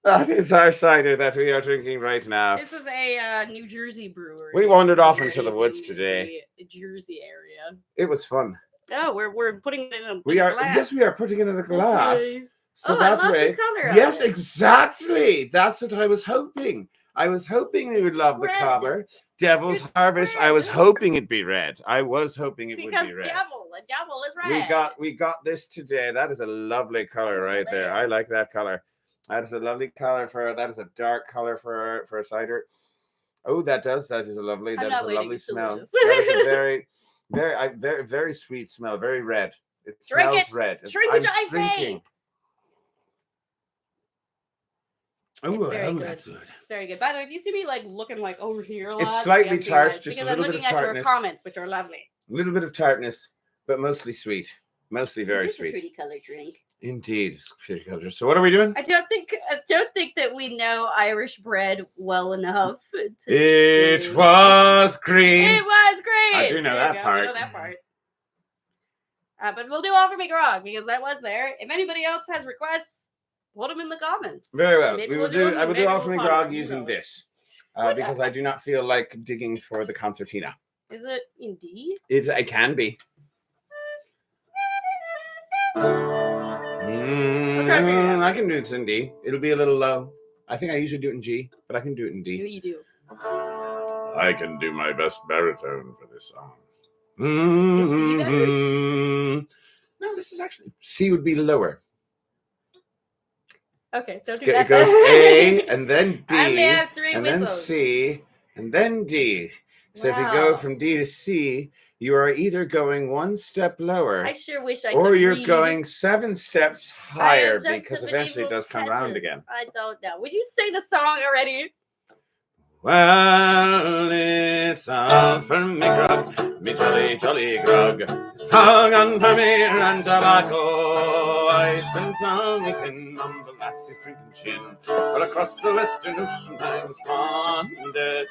That is our cider that we are drinking right now. This is a New Jersey brewery. We wandered off It into the is woods in today. the Jersey area. It was fun. Oh, we're putting it in a We are glass. yes, we are putting it in a glass. Okay. So Oh, that I love way. the color of Yes, it. exactly. That's what I was hoping. I was hoping we would love the red. cover. Devil's It's Harvest. I red. was hoping it'd be red. I was hoping it Because would be red. the devil is red. We got this today. That is a lovely color right there. there. I like that color. That is a lovely color that is a dark color for a cider. Oh, that is a lovely I'm not waiting, lovely it's smell. delicious. That is a very sweet smell. Very red. It Drink smells it. red. Drink I'm it, I say. drinking. Oh, very good. that's good. Very good. By the way, if you see me like looking like over here a lot, It's slightly I'm tart, because just a I'm little bit looking of at your tartness. comments, which are lovely. A little bit of tartness, but mostly sweet. Mostly very It's a sweet. pretty color drink. Indeed. It's pretty color. So what are we doing? I don't think that we know Irish bread well enough. It was green. It was great. I do know There you that go, part. We know that part. But we'll do Offer Me Grog because that was there. If anybody else has requests, put them in the comments. Very well. Maybe I we'll will do 'em, do maybe Offer Me we'll Grog follow, who using knows? this. Because I do not feel like digging for the concertina. Is it indeed? It can be. try to figure it out. I can do it in D. It'll be a little low. I think I usually do it in G, but I can do it in D. You do. I can do my best baritone for this song. Is C better? No, this is actually C would be lower. Okay, don't do It that. goes A and then B I only have 3 and whistles. then C and then D. So if you go Wow. from D to C, you are either going 1 step lower, I sure wish I or could you're read. going 7 steps I am higher just because a eventually it medieval does come round peasant. again. I don't know. Would you sing the song already? Well, it's all for me grog, me jolly, jolly grog. Song on for me and tobacco. I spent all my tin on the lassies drinking gin. But across the western ocean I was wandered.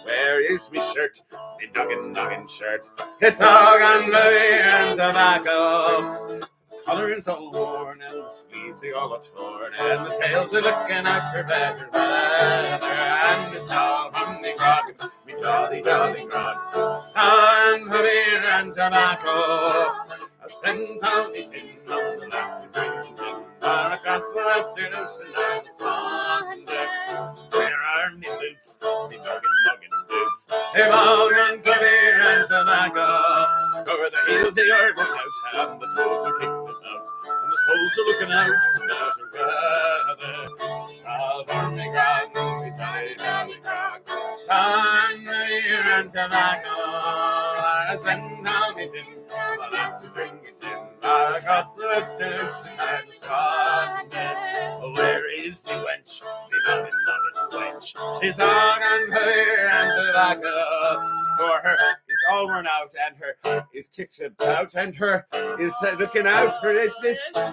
Where is me shirt, me noggin shirt? It's all on for me and tobacco. Collar is all worn and the sleeves they all are torn and the tails are looking out for better weather and it's all from the grog, me jolly, jolly grog. Time for beer and tobacco. I spent all my tin on the lassies drinking gin. Far across the western ocean I was wandered. Where are me boots, me noggin boots? They've all gone for beer and tobacco. Over the heels they are going out and the toes are kicked about. to looking out for better weather. Salvarme grog, we jolly, jolly grog. Sun, beer, and tobacco. I spend down me gin, the lasses drinking gin. Across the western ocean I was stranded. Where is the wench, the noggin, noggin wench? She's all on beer and tobacco. For her is all worn out, and her is kicks about, and her is looking out for it's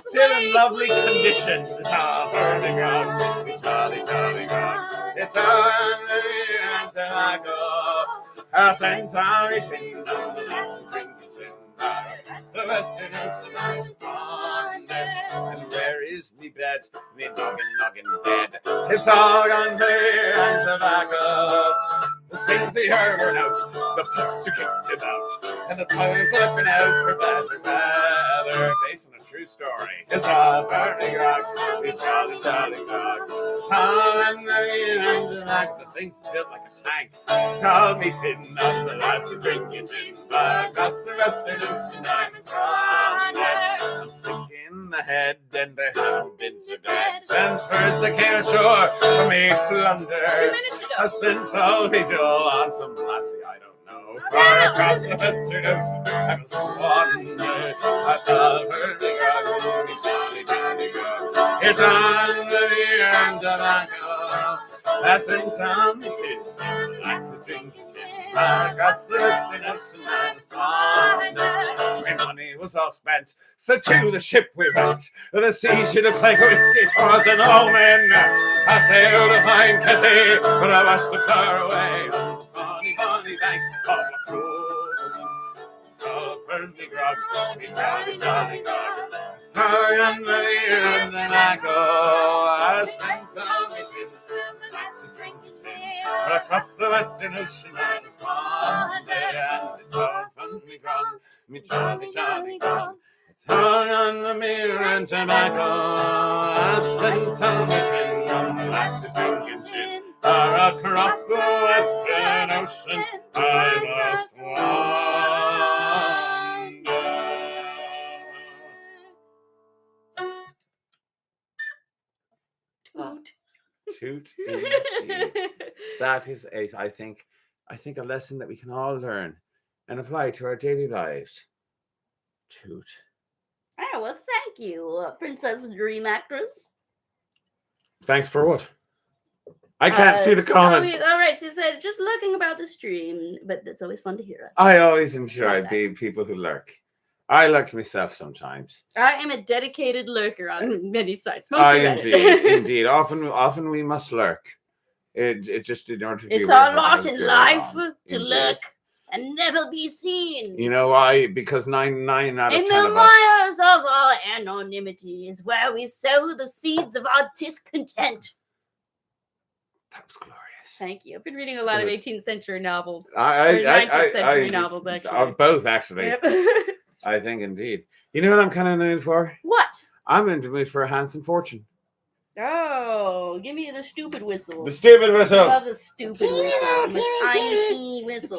still in lovely condition. It's all burning grog, it's jolly, jolly grog. It's all on beer and tobacco. I'll send Tommy Tin on the lasses drinking gin. Across the western ocean I was wandered. And where is me bed, me noggin, noggin bed? It's all gone beer and tobacco. The strings they heard were out, the pucks are kicked about, and the players looking out for better weather. Based on a true story, it's all burning rock, it's jolly, jolly grog. And the thing's built like a tank. Call me Tin on the lasses drinking gin. Across the western ocean I was wandered. I'm sick in the head and I haven't been to bed since first I came ashore from a plunder. 2 minutes ago. I spent all vigil on some lassie I don't know. Far across the western ocean I was wandered. I saw her big grog, me jolly, jolly grog. It's on the beer and tobacco. That's in town, it's in the lasses drinking gin. Across the western ocean I was wandered. My money was all spent, so to the ship we went. The sea should have played whiskey, twas an omen. I sailed to find Cathay, but I washed the car away. On bonny, bonny banks of a cruel. So firmly grog, me jolly, jolly grog. Sorry, I'm the beer and tobacco. I spent all my tin, lasses drinking gin. But across the western ocean I was wandered, and it's all from me grog, me jolly, jolly grog. It's hung on the beer and tobacco. I spent all my tin on the lasses drinking gin. Across the western ocean I must wander. Toot. That is I think a lesson that we can all learn and apply to our daily lives. Toot. Oh, well, thank you, Princess Dream Actress. Thanks for what? I can't see the comments. All right, she said, just lurking about the stream, but it's always fun to hear us. I always enjoy being people who lurk. I lurk myself sometimes. I am a dedicated lurker on many sites. Indeed. Often we must lurk. It just in order to be. It's our lot in life to lurk and never be seen. You know why? Because 9 out of 10 of us. In the mires of our anonymity is where we sow the seeds of our discontent. That was glorious. Thank you. I've been reading a lot of 18th century novels. 19th century novels, actually. Both, actually. Yep. I think indeed. You know what I'm kind of in the mood for? What? I'm in the mood for a handsome fortune. Oh, give me the stupid whistle. The stupid whistle. I love the stupid whistle. The tiny tea whistle.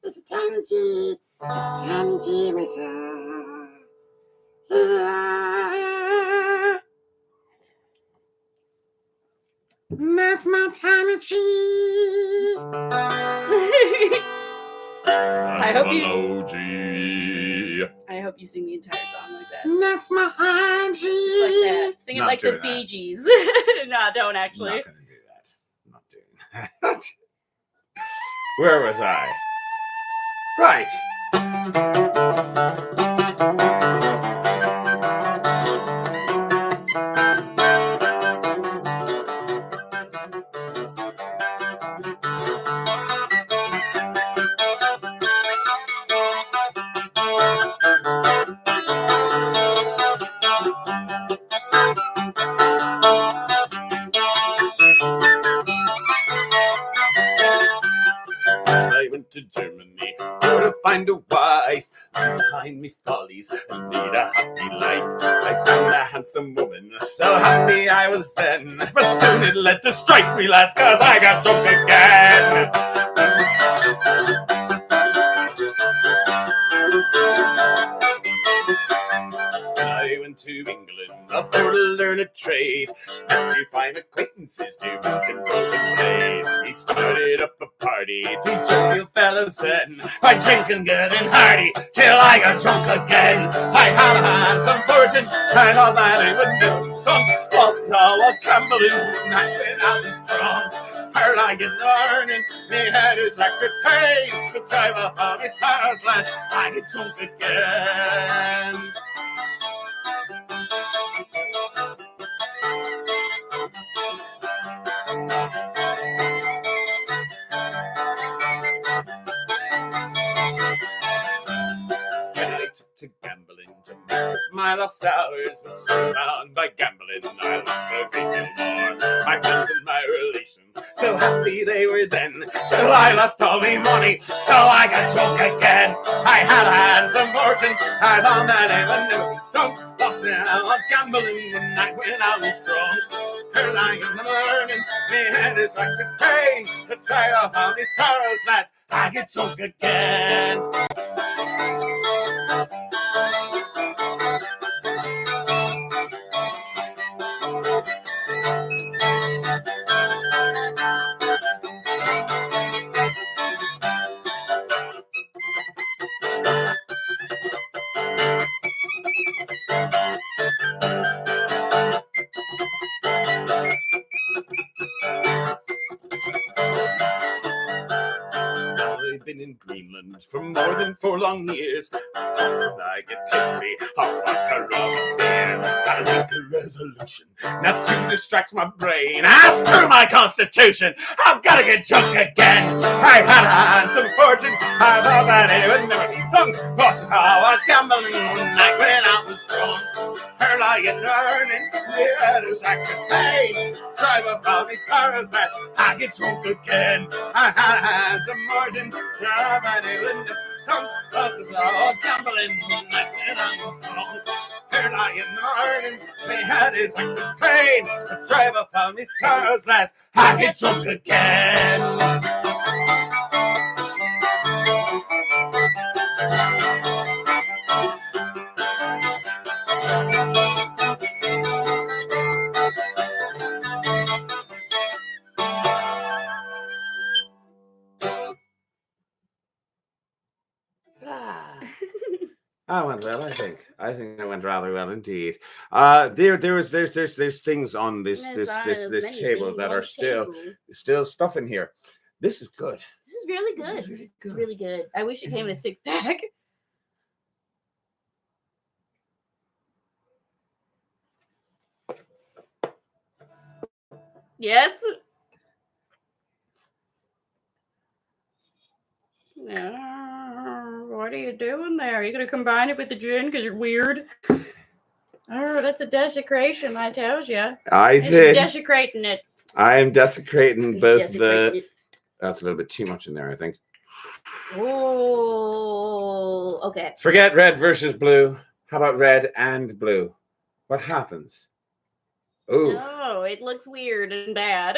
It's a tiny tea. It's a tiny tea whistle. That's my tiny tea. I hope you sing the entire song like that. That's my high G. Just like that. Sing it Not like the doing Bee that. Gees. No, don't actually. I'm not going to do that. I'm not doing that. Where was I? Right. I went to Germany to find a wife, behind me follies and lead a happy life. I found a handsome woman, so happy I was then, but soon it led to strife, me lads, 'cause I got drunk again. I went to England for to learn a trade. Met to find acquaintances to best in broken blades. We started up a party, 3 jovial fellows then. I drinking good and hearty till I got drunk again. I had a handsome fortune, I thought that it would do some. Lost all a gambling night when I was drunk. Her lying learning, me head is like to pay. The driver for me sorrows lad, I get drunk again. To gambling to make my lost hours, but soon found by gambling I lost a great deal more. My friends and my relations, so happy they were then, till I lost all me money, so I got drunk again. I had a handsome fortune, I found that I would never be sunk. Lost in all gambling one night when I was drunk. Her lying and learning, me head is like to pain. The try of all these sorrows that I get drunk again. I've been in Greenland for more than 4 long years. Often I get tipsy, I'll vodka, rum, and beer. Gotta make a resolution not to distract my brain. Screw my constitution, I've gotta get drunk again. I had a handsome fortune, I thought that it would never be sunk. Lost how I gambling one night when I was drunk. Her lying learning, yeah, it is like a pain. Driver found me sorrows that I get drunk again. I had a handsome margin, yeah, but it wouldn't have sunk. Lost all gambling one night when I was drunk. Her lying learning, my head is like a pain. The driver found me sorrows that I get drunk again. I went well, I think. I think I went rather well indeed. There's things on this table that are still stuff in here. This is good. This is really good. It's really good. I wish it came in a 6-pack. Yes. What are you doing there? Are you going to combine it with the gin because you're weird? Oh, that's a desecration, I tells you. I did. Desecrating it. I am desecrating both the... That's a little bit too much in there, I think. Oh, okay. Forget red versus blue. How about red and blue? What happens? Oh. No, it looks weird and bad.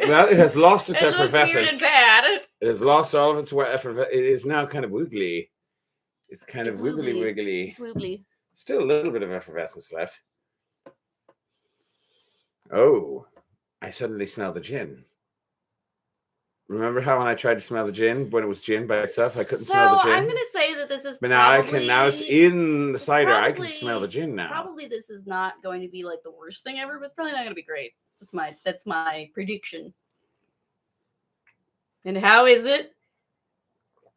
Well, it has lost its effervescence. Looks weird and bad. It has lost all of its effervescence. It is now kind of wiggly. It's kind of wiggly. It's wiggly. Still a little bit of effervescence left. Oh, I suddenly smell the gin. Remember how when I tried to smell the gin, when it was gin by itself, I couldn't smell the gin? I'm going to say that this is But now I can, now it's in the cider, I can smell the gin now. Probably this is not going to be like the worst thing ever, but it's probably not going to be great. That's my prediction. And how is it?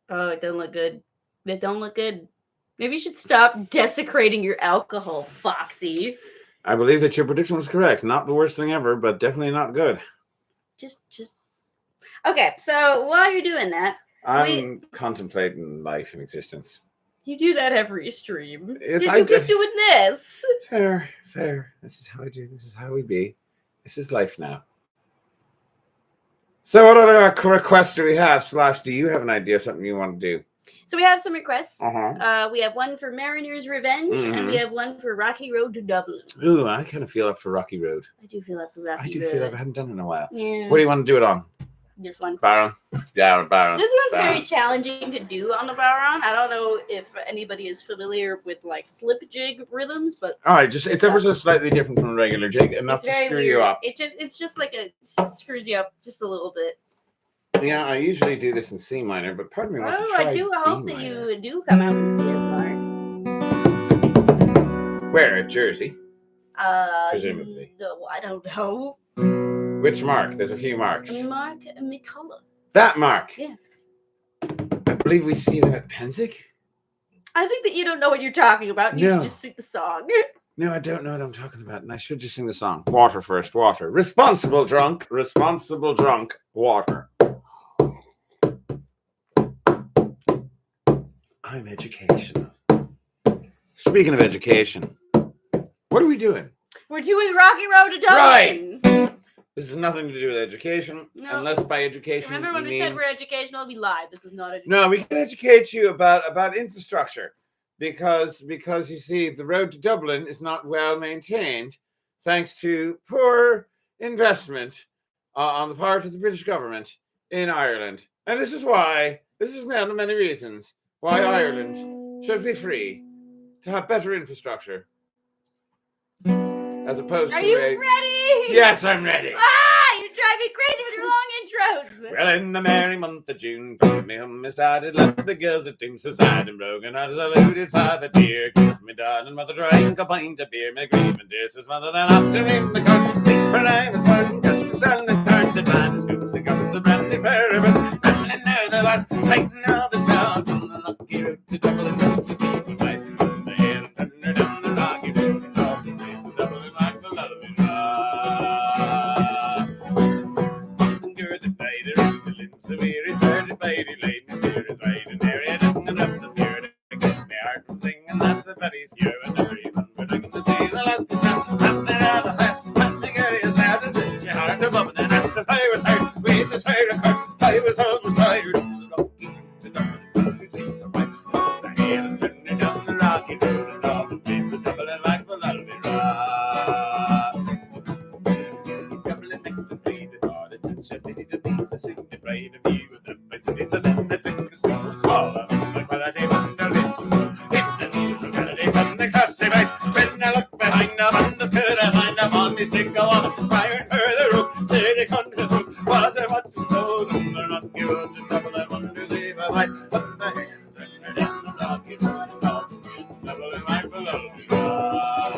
Oh, it doesn't look good. It don't look good. Maybe you should stop desecrating your alcohol, Foxy. I believe that your prediction was correct. Not the worst thing ever, but definitely not good. Just. Okay, so while you're doing that, I'm contemplating life and existence. You do that every stream. Yes, you keep doing this. Fair. This is how I do. This is how we be. This is life now. So what other requests do we have? Slash, do you have an idea of something you want to do? So we have some requests. We have one for Mariner's Revenge, and we have one for Rocky Road to Dublin. Ooh, I kind of feel up for Rocky Road. I do feel up for Rocky Road. I do feel like I haven't done it in a while. Yeah. What do you want to do it on? This one. Baron. Yeah, Baron. This one's Baron. very challenging to do on the Baron. I don't know if anybody is familiar with like slip jig rhythms, but All right, it's ever so slightly different from a regular jig, enough it's to very screw weird. you up. It's just like it just screws you up just a little bit. Yeah, I usually do this in C minor, but part of me wants to Oh, try I do hope B that minor. you do come out and see us, Mark. Where at Jersey? Presumably. No, I don't know. Which Mark? There's a few Marks. Mark McCullough. That Mark. Yes. I believe we see them at Penzic. I think that you don't know what you're talking about. You No. should just sing the song. No, I don't know what I'm talking about, and I should just sing the song. Water first, water. Responsible drunk, water. I'm educational. Speaking of education, what are we doing? We're doing Rocky Road to Dublin. Right. This has nothing to do with education, No. unless by education Remember when you we mean... said we're educational? We lied. This is not education. No, we can educate you about infrastructure because you see the road to Dublin is not well maintained thanks to poor investment on the part of the British government in Ireland. And this is one of many reasons why Ireland should be free to have better infrastructure. As opposed Are to you ready? Yes, I'm ready. Ah, you drive me crazy with your long intros. Well, in the merry month of June, from me home I started, left the girls at Doom so sad and broken. I saluted father dear, kissed me darling mother, drank a pint of beer, my grieving dear says mother, then after in the garden, think for I was born, cut the sun and turned to man, scoops and cups of brandy parabens, and now the last, fighting all the dogs on the lucky route to Dublin, to people fight from the hill, thunder down the rocky road, and all the ways to Dublin like the lovely rock. The night is still in so weary, started by the late spirit, right and area, and up the beard, and my heart from singing, that's the very year, and the reason we're drinking the sea, the last is now, and the other side, and the girl is sad, and since your heart above, and then as the fire was hard, we just heard a cut, I was almost tired of the rocky to Dublin, the right, the hill, and turning down the rocky road, and all the place of Dublin like the lovely rock. Dublin next to me, the thought it's such a pity to be so soon to bride of you with the bicycles, and then the took a stroll, all of the quality wonderful, in the news of holidays and the costly right, when I look behind them on the third, I find them on me single one, fire and further road, till they come to the road, was I what to told, and they're not given to Dublin, I want to leave a fight, but the hands turn down the rocky road, and all the way to Dublin like the lovely rock.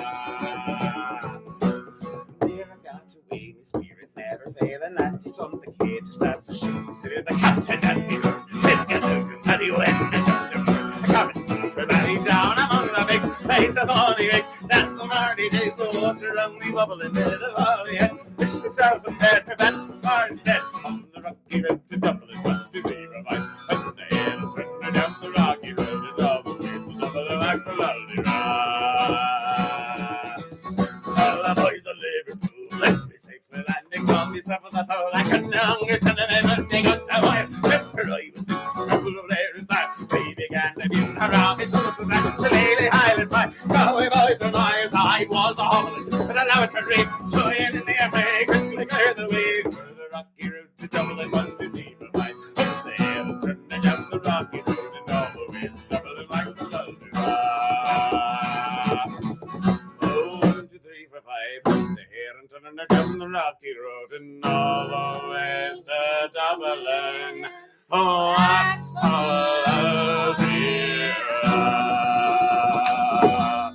There I got to weigh me spirits never failing, and he's on the cage, starts to shoot, so the captain and me hurt, take a look and tell you when the doctor I come and everybody down among the big face of all the eggs, dance some hardy days, the water only bubbling in the valley, and wish myself was dead, prevent from far instead, on the rocky road to Dublin, what to be revived, when the hill and turn down the rocky road, and all the way to Dublin like the lovely rock. All the boys of Liverpool, let me safely landing, call myself on the phone like a younger son of a man, they got a wife, remember I was loose, trouble over there inside, we began to view her around, his horse was at the Lady Highland Pie, Galway boys were miles, I was a hobbling, but I love it for dream, joying in the air, quickly clear the way, for the rocky road to Dublin, one to be revived, up the hill, turning down the rocky road, and all the way to Dublin like the lovely rock. 1, 2, 3, 4, 5, the hair and turning down the rocky road, and all the way to Dublin. Oh, I follow the rock.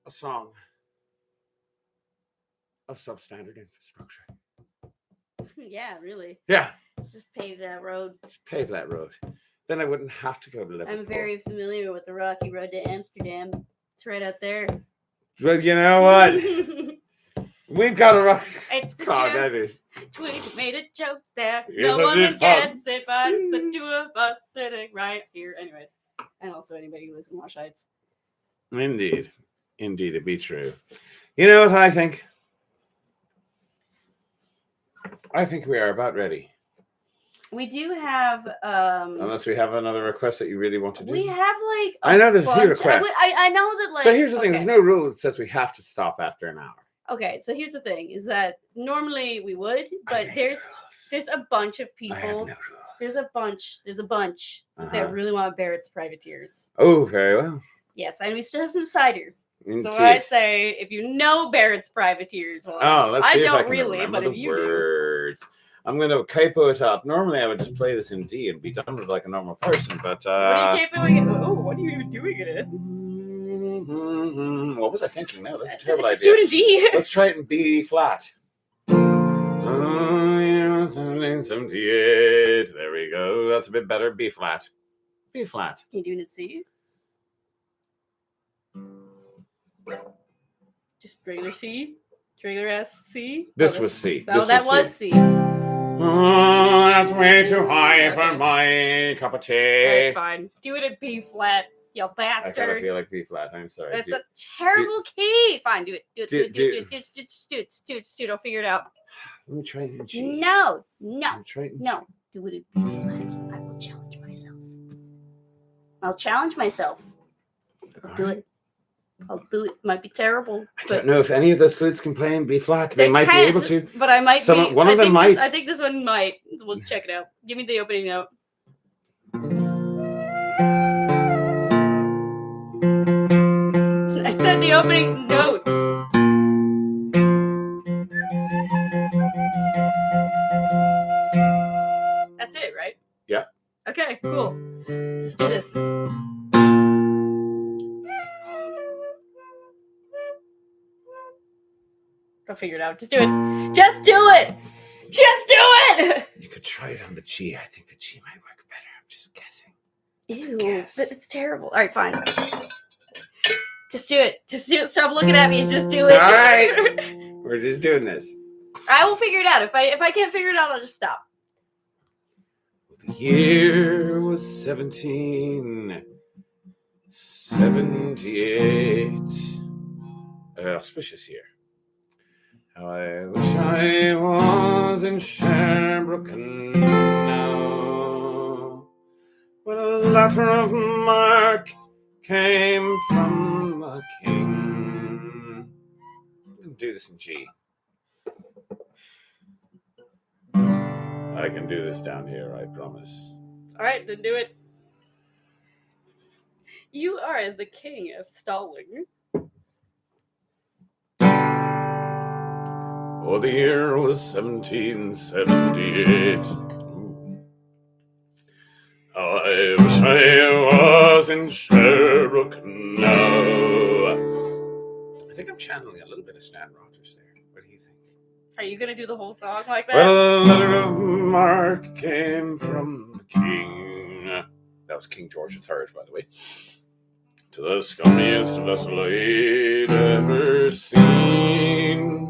A song of substandard infrastructure. Yeah, really. Yeah, Just pave that road. just pave that road. Then I wouldn't have to go to Liverpool. I'm very familiar with the Rocky Road to Amsterdam. It's right out there. Well, you know what? We've got a rock. It's a God, joke. that is. Tweet made a joke there. Yes, No I one did, gets it but the two of us sitting right here. Anyways, and also anybody who lives in Wash Heights. Indeed. Indeed, it be true. You know what I think? I think we are about ready. We do have. Unless we have another request that you really want to do. We have like. I know there's a few bunch. requests. I know that like. So here's the thing: okay. there's no rule that says we have to stop after an hour. Okay, so here's the thing: is that normally we would, I but make there's rules. a bunch of I have people. no rules. There's a bunch Uh-huh. that really want Barrett's privateers. Oh, very well. Yes, and we still have some cider. Indeed. So I say, if you know Barrett's privateers, well, Oh, let's I see if I don't can really, remember but if the you do, words. I'm going to capo it up. Normally, I would just play this in D and be done with it like a normal person, but what are you capoing it? Oh, what are you even doing it in? What was I thinking? No, that's a terrible Just idea. do it in D. Let's try it in B flat. Oh, yeah, 1778. There we go. That's a bit better. B flat. B flat. You doing it C? Just regular C? Regular S C? This was C. Oh, This that was C. C. Oh, that's way too high for Okay. my cup of tea. Alright, fine. Do it at B flat, you I kind of bastard. feel like B flat. I'm sorry. That's a terrible key. Fine, do it. Just do it. I'll figure it out. Let me try it in G. No. Let me try it in G. No. Do it at B flat. I will challenge myself. I'll challenge myself. I'll do it. I'll do it. Might be terrible. I don't know if any of those flutes can play in B flat. They might be can't, able to. But I might Some- be. one of I them think might. I think this one might. We'll check it out. Give me the opening note. I said the opening note. That's it, right? Yeah. Okay, cool. Let's do this. I'll figure it out. Just do it. Just do it. Just do it. You could try it on the G. I think the G might work better. I'm just guessing. Ew, guess. but it's terrible. All right, fine. Just do it. Just do it. Stop looking at me. Just do it. All right. We're just doing this. I will figure it out. If I can't figure it out, I'll just stop. The year was 1778. Auspicious year. How I wish I was in Sherbrooke now, when a letter of marque came from the king. I'll do this in G. I can do this down here, I promise. All right, then do it. You are the king of stalling. Oh, the year was 1778. Ooh. How I wish I was in Sherbrooke now. I think I'm channeling a little bit of Stan Rogers there. What do you think? Are you gonna do the whole song like that? Well, a letter of marque came from the king. That was King George III, by the way. To the scummiest vessel I'd ever seen.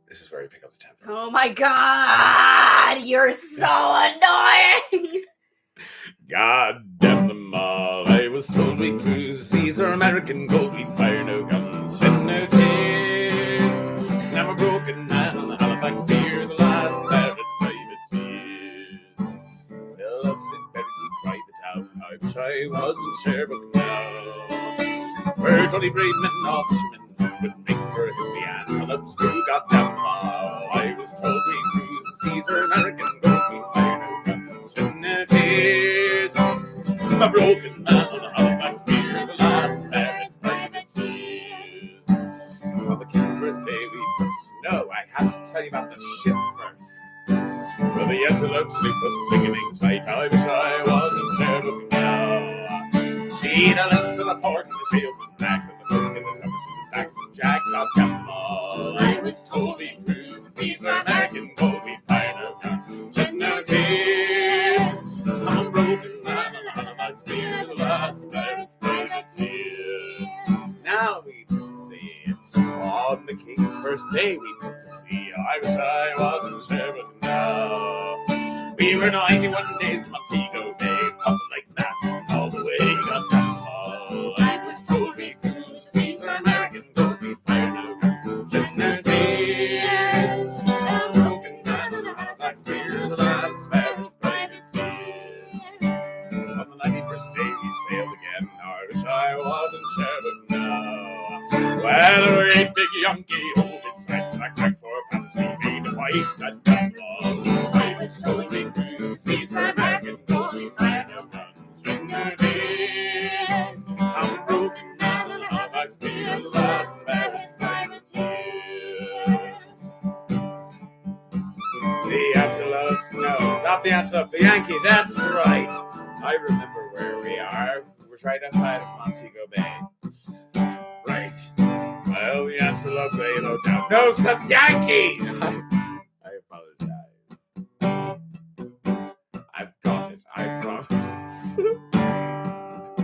This is where you pick up the tempo. Oh my god! You're so annoying! God damn them all. I was told we'd cruise seas or American gold. We'd fire no guns, shed no tears. Now a broken man on the Halifax pier, the last pirate's privateers. Well, us in Bertie cried it out. I wish I was in Sherbrooke now. Where 20 brave men, all fishermen, would make for a hippie and Phillips crew. God damn them all. I was told we'd cruise the seas or American gold. We'd fire no guns, shed no tears. A broken man on the Halifax pier, the last pirate's privateers. On the king's birthday we purchased snow. I had to tell you about the ship first. Well, the antelope sloop was a sickening sight. I wish I was in Sherbrooke now. She'd a left to the port and the sails and racks and the boat in the scuppers and the stacks and jacks. God damn them all. I was told we cruise the seas were American gold. We'd fire no guns, shed no tears. I'm a broken man on the Halifax pier, the last pirate's privateers. Now we put to sea. It's on the king's first day we put to sea. I wish I was in Sherbrooke now. We were 91 days to Montego Bay, pumping like that all the way. God damn them all. I was told we cruise the seas were American gold. We'd fire no guns, shed no tears. I'm a broken man on the Halifax pier, the last pirate's privateers. On the 91st day we sailed again. I wish I was in Sherbrooke now. Well, a great big Yankee hove in sight, crack, crack, 4 pounds, he made a fight, got done all. I was told we cruise seas for American gold, we find no guns in the days. I'm a broken man and I feel lost, American privateers. The antelopes, no, not the antelope, the Yankee, that's right. I remember where we are. We're right outside of Montego Bay. Right. Well, the antelope lay low down. No, stop, Yankee! I apologize. I've got it, I promise.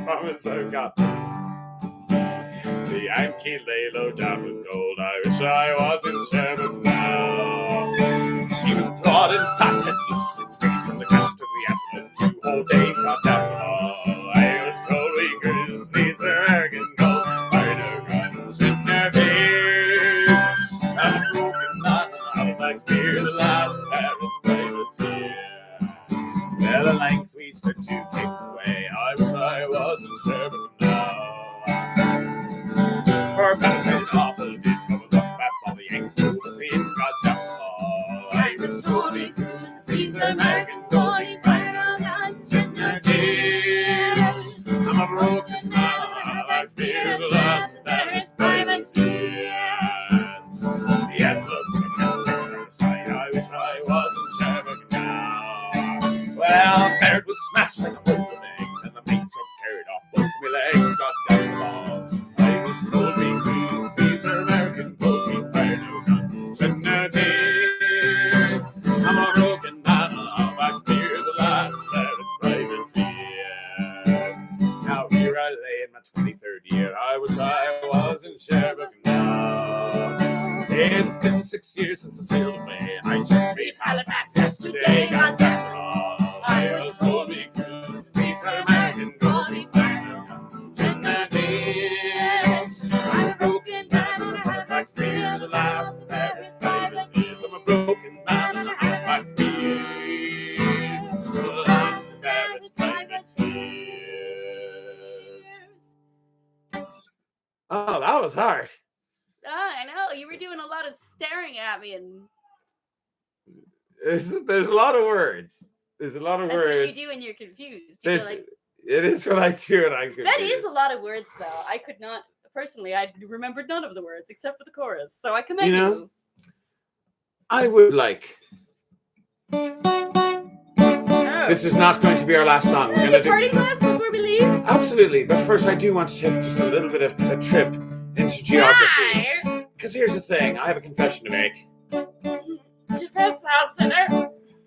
Promise I've got this. The Yankee lay low down with gold. I wish I was in Sherman now. She was broad and fat and loose in stays, but the catch took the antelope 2 whole days, got down the all. I was told we cruise seas for American gold, fired no guns in their face. I'm a broken man and I'm like steer, the last Paris privateer. Well, at length we stood 2 kings away. I wish I was in Sherman now. For battles had an awful did trouble up at all the Yanks to the sea and got down the all. I was told we cruise seas for American gold, he fired no guns in their tears. I'm a broken man, I spear the last that is privateers. The antelopes are kept next to the side. I wish I was in Sherman now. Well, Baird was smashed like a bowl of eggs, and the main truck carried off both my legs, got down the ball. I was told we cruise seas for American gold, we fire no guns in their tears. I'm a broken man, I'll back spear the last there it's privateers. Now here I lay in my 23rd year. I wish I was in Sherbrooke now. It's been 6 years since I sailed away. I just reached Halifax yesterday. Got down the all. I was told we cruise seas for American gold, we fire no guns in their tears. I'm a broken man and a Halifax spear, the last Paris privateers. I'm a broken man and a Halifax spear, the last Paris privateers. Oh, that was hard. Oh, I know. You were doing a lot of staring at me, and There's a lot of words. There's a lot of that's words. what you do when you're confused. You go like, It is what I do, and I could. that is a lot of words, though. I could not, personally, I remembered none of the words except for the chorus. So I commend you. You know, I would like. Oh. This is not going to be our last song. We're Your going to party glass before we leave? Absolutely, but first I do want to take just a little bit of a trip into geography. Because here's the thing, I have a confession to make. Confess, thou sinner.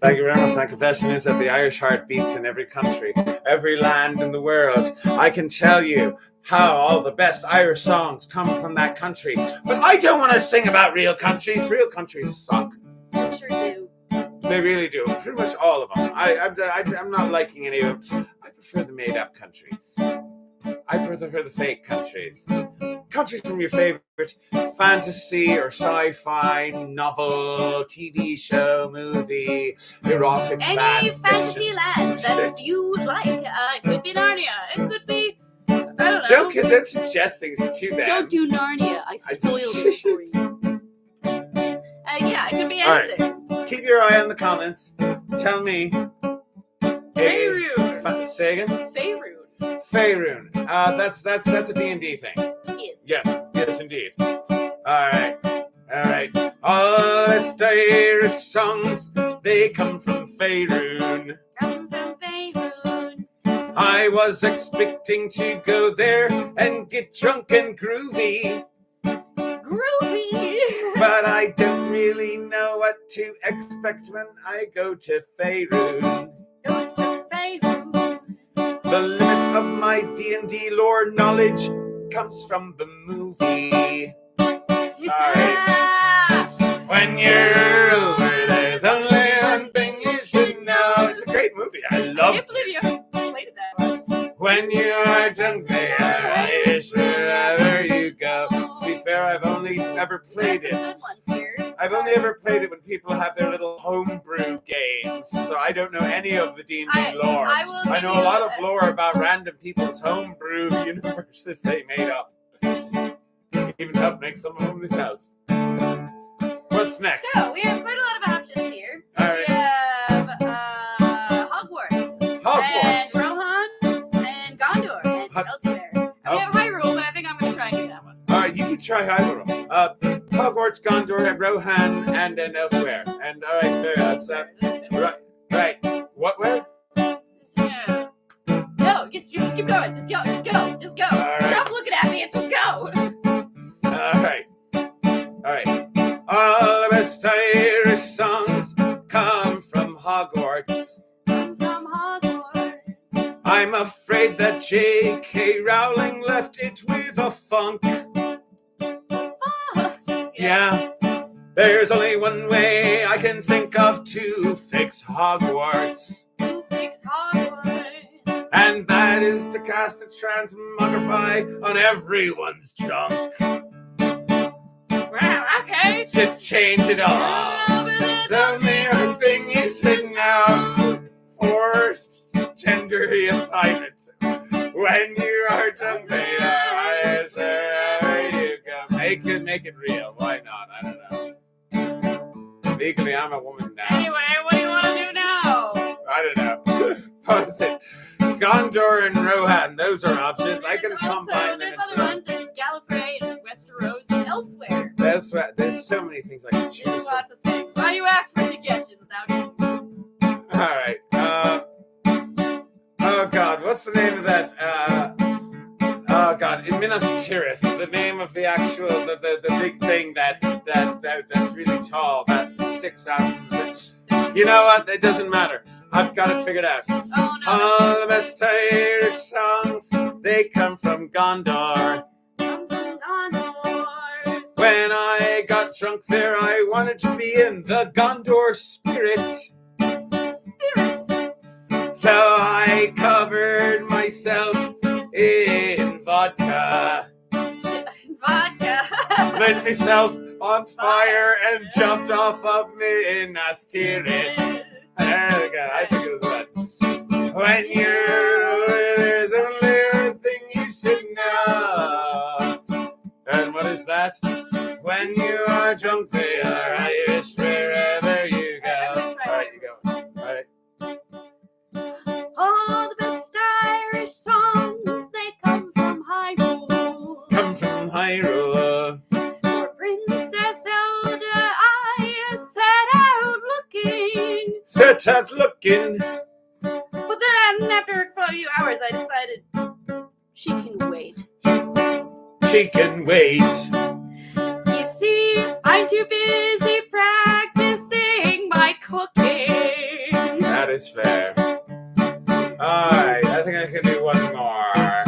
Thank you very much. My confession is that the Irish heart beats in every country, every land in the world. I can tell you how all the best Irish songs come from that country. But I don't want to sing about real countries. Real countries suck. I sure do. They really do. Pretty much all of them. I'm not liking any of them. I prefer the made-up countries. I prefer the fake countries. Countries from your favorite fantasy or sci-fi novel, TV show, movie, erotic Any fan fantasy fiction. land that you like. It could be Narnia. It could be, I don't know. Don't suggest things to them. Don't do Narnia. I spoiled it for you. Yeah, it could be All right. anything. Keep your eye on the comments. Tell me. Faerun. Say again? Faerun. Faerun. That's a D&D thing. Yes, indeed. All right. All the Irish songs, they come from Faerun. I was expecting to go there and get drunk and groovy. But I don't really know what to expect when I go to Faerun. The limit of my D&D lore knowledge comes from the movie. Sorry. When you're over, there's only one thing you should know. It's a great movie. I love it. I can't believe you played it that much. When you are drunk, they are Irish wherever you go. To be fair, I've only ever played it. I've only ever played it when people have their little homebrew games, so I don't know any of the D&D lore. I know a lot of lore about random people's homebrew universes they made up. Even some of them myself. What's next? So we have quite a lot of options here. So All we right. have Hogwarts, Hogwarts. and Rohan, and Gondor, and elsewhere. And we have Hyrule, but I think I'm going to try and do that one. All right, you can try Hyrule. Hogwarts, Gondor, and Rohan, and then elsewhere. And all right, there's right. What? Where? Yeah. No, just keep going. Just go. All right. Stop looking at me and just go. All right. All the best Irish songs come from Hogwarts. I'm afraid that J.K. Rowling left it with a funk. Yeah. There's only one way I can think of to fix Hogwarts. And that is to cast a transmogrify on everyone's junk. Wow, okay. Just change it all. The only thing you should know. Forced gender reassignment. When you are drunk, they are Irish wherever you go. Make it real. Why not? I don't know. Legally, I'm a woman now. Anyway, what do you want to do now? I don't know. Post it. Gondor and Rohan, those are options. I can combine them. There's other ones. There's Gallifrey and Westeros and elsewhere. There's so many things I can choose There's from. lots of things. Why you ask for suggestions now? All right. Oh God, what's the name of that? Oh God, in Minas Tirith, the name of the actual the big thing that's really tall that sticks out. You know what? It doesn't matter. I've got it figured out. Oh no. All the best Irish songs, they come from Gondor. When I got drunk there, I wanted to be in the Gondor spirit. So I covered myself in vodka. Lit myself on fire and jumped off of Minas Tirith. There we go. I think it was that. When you're older, there's only one thing you should know. And what is that? When you are drunk, they are Irish wherever you go. All right, you go. All right. All the best Irish songs, they come from Hyrule. Come from Hyrule. For Princess Zelda, I set out looking. But then, after a few hours, I decided she can wait. She can wait. You see, I'm too busy practicing my cooking. That is fair. Alright, I think I can do one more.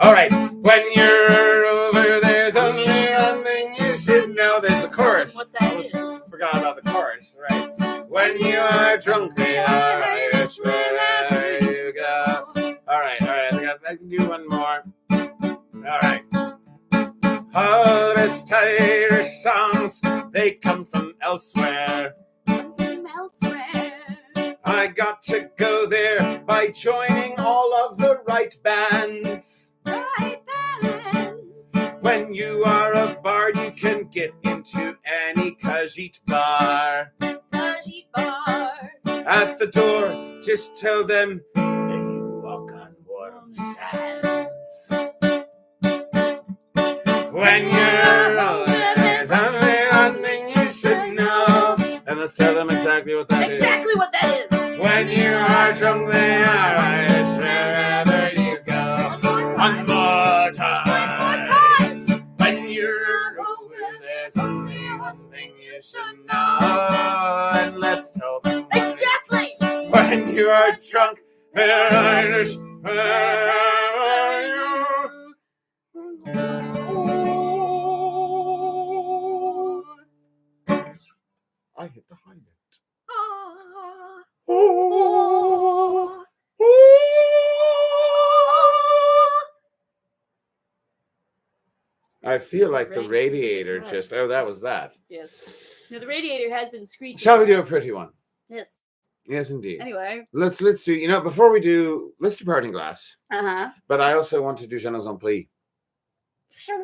Alright, when you're over, there's only one thing you should know. There's the chorus. What that is. Forgot about the chorus, right? When you are drunk, they are Irish wherever you go. Alright, I think I can do one more. Alright. All the best Irish songs, they come from elsewhere. I got to go there by joining all of the right bands. When you are a bard, you can get into any Khajiit bar. At the door, just tell them, may you walk on warm sands. When you're older, there's only one thing you should know. And let's tell them exactly what that is. Exactly what that is. When you are drunk, they are Irish wherever you go. One more time. When you're older, there's only one thing you should know. And let's tell them Exactly. when you are drunk, they're Irish wherever you go. I hit the high note. I feel like the radiator just... Oh, that was that. Yes. Now the radiator has been screeching. Shall we do a pretty one? Yes. Yes, indeed. Anyway. Let's do... You know, before we do... Let's do Parting Glass. Uh-huh. But I also want to do Je nous en prie.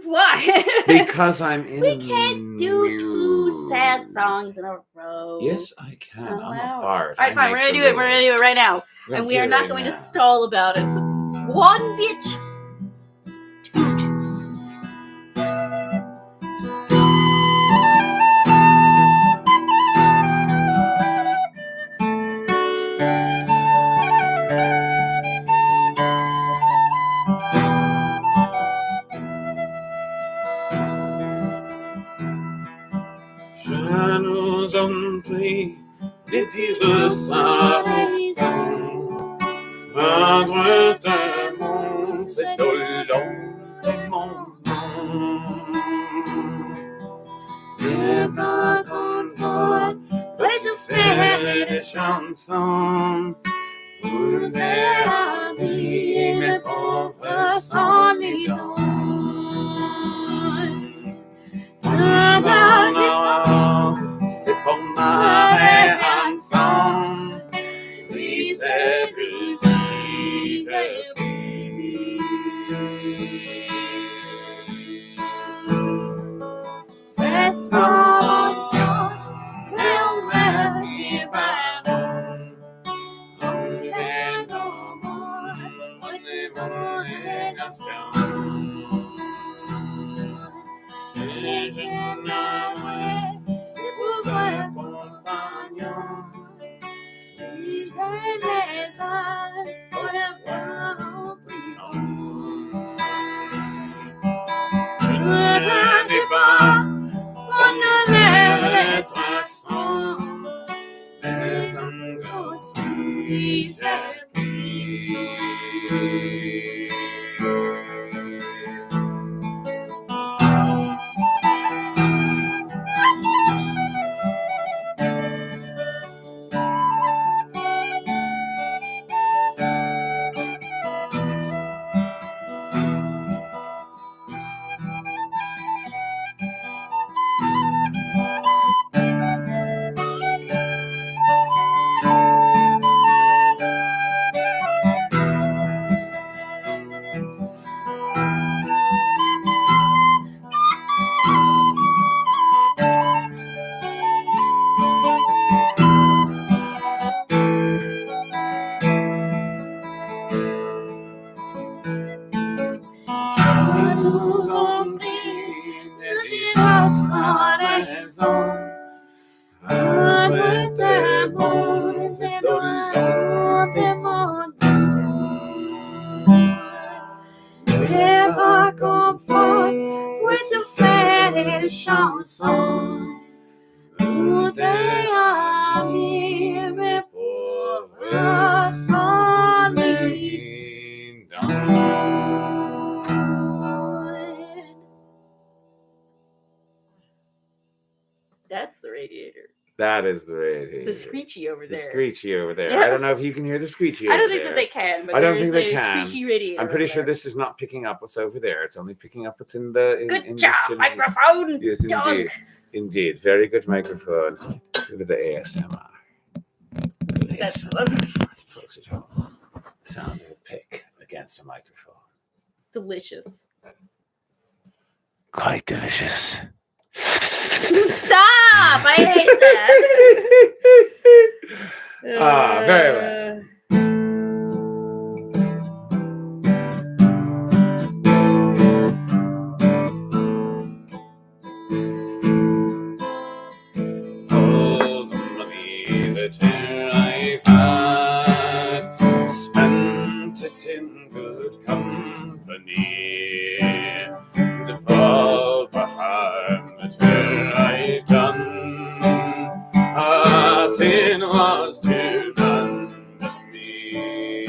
Why? Because I'm in. We can't do two sad songs in a row. Yes, I It's can. not I'm allowed. a bard. All right, fine. We're gonna do it. We're gonna do it right now, and we are not going to stall about it. So, one bitch. Toot. Je nous en prie de dire sa raison. Moindre d'un monde, c'est dolent de mon nom. Le pas confort, peut te faire des chansons. Pour des amis, mes pauvres sans les dons. C'est pour ma rançon, si c'est que j'y vais. C'est son nom, elle m'a dit pardon. On vient dans mon émotion. Et je n'avais c'est pour un compagnon. Suis les as pour avoir en prison. Tu ne dis pas, on ne les façons. Les angostes, puis j'ai pris. Nous on dit de dire sans raison. Avec des mots, c'est loin de mon nom. Et par confort, où tu fais des chansons. Nous des amis, mes pauvres sans les dents. That's the radiator. That is the radiator. The screechy over The there. screechy over there. Yeah. I don't know if you can hear the screechy I don't over think there. that they can. But I don't there think is they a can. Screechy radiator. I'm pretty over sure there. this is not picking up what's over there. It's only picking up what's in the. Good in job, this microphone. Yes, dog. indeed. Indeed. Very good microphone. Look at the ASMR. That's Folks at home. Sound of a pick against a microphone. delicious. Quite delicious. Stop! I hate that. Very well. All the money that I've had, spent it in good company. The fall behind that I've done, as it was to none but me.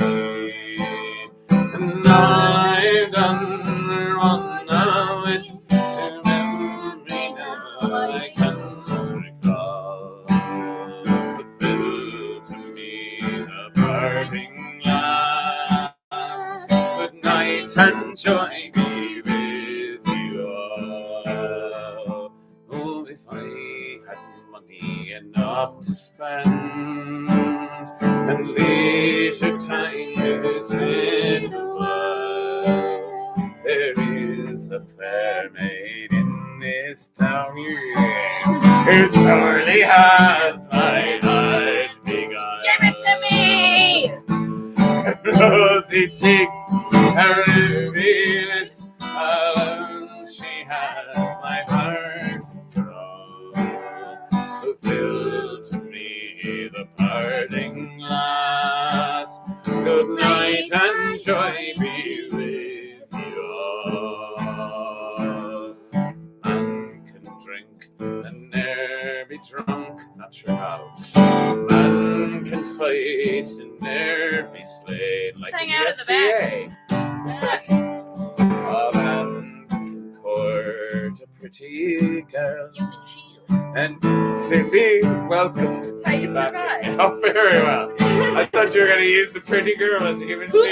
And I've done wrong now, it to memory now I can't recall. So fill to me the parting glass. Good night and joy be with you all. Oh, if I had money enough to spend and leisure time to sit a while, there is is a fair maid in this town. Who sorely has my heart begun. Give it to me! Her rosy cheeks, her ruby lips, alone she has my heart thrown. So fill to me the parting glass. Good night and joy be with you all. Man can drink and ne'er be drunk, not sure how. Man can fight and ne'er be slain, like hang the out at the SCA. A man can court a pretty girl Human shield. and soon be welcomed. That's how you back. survive. Oh, very well. I thought you were going to use the pretty girl as a human shield.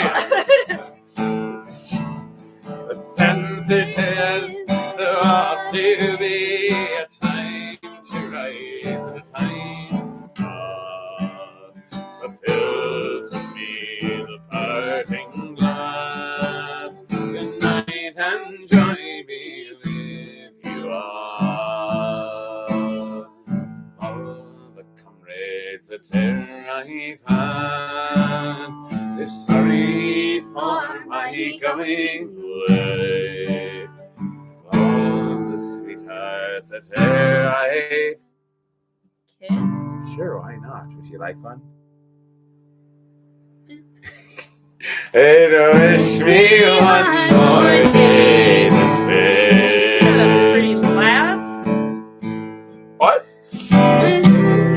But since it is so oft to be a time to rise and a time to fall, so fill to me the parting glass. Good night and joy be with you all. All the comrades that e'er I've had, is sorry for my going away. All the sweethearts that e'er I've Kissed. Sure, why not? Would you like one? Hey, to wish me one more day to stay. Pretty lass. What?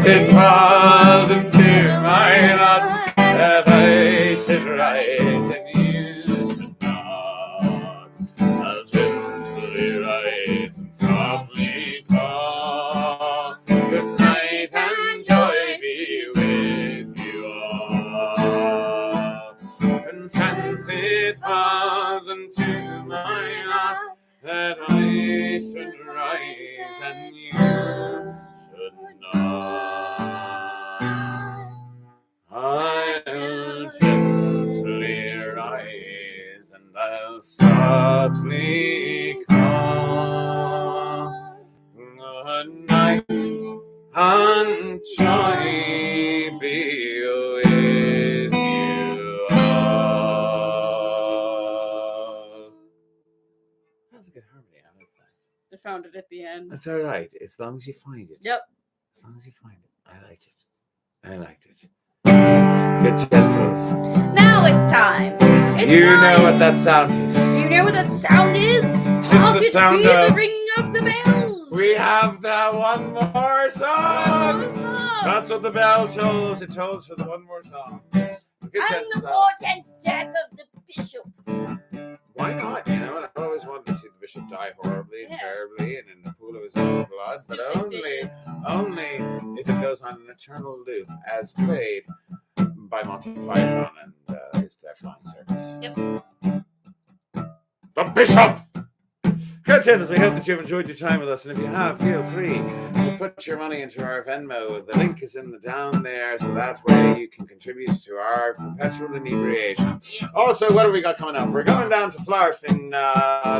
It falls into my lot that I should rise and you should not. I'll gently rise and softly call. Good night and joy be with you all. Since it falls into my lot that I should rise and you should not, I'll gently rise and I'll softly call. Good night and joy be with you all. That's a good harmony. I like that. I found it at the end. That's all right, as long as you find it. Yep. As long as you find it. I like it. I liked it. Good chances. Now it's time. It's You time. know what that sound is. You know what that sound is? It's the sound be of- the ringing of the bells. We have the one more song. Awesome. That's what the bell tolls. It tolls for the one more song. Good And the chances. portent death of the bishop. Why not? You know, I always wanted to see the bishop die horribly and Yeah. terribly and in the pool of his own blood, but Stupid only if it goes on an eternal loop, as played by Monty Python and his Their Flying Circus. Yep. The bishop! Good gentlemen, we hope that you've enjoyed your time with us, and if you have, feel free to put your money into our Venmo. The link is in the down there, so that way you can contribute to our perpetual inebriation. Yes. Also, what have we got coming up? We're going down to Florida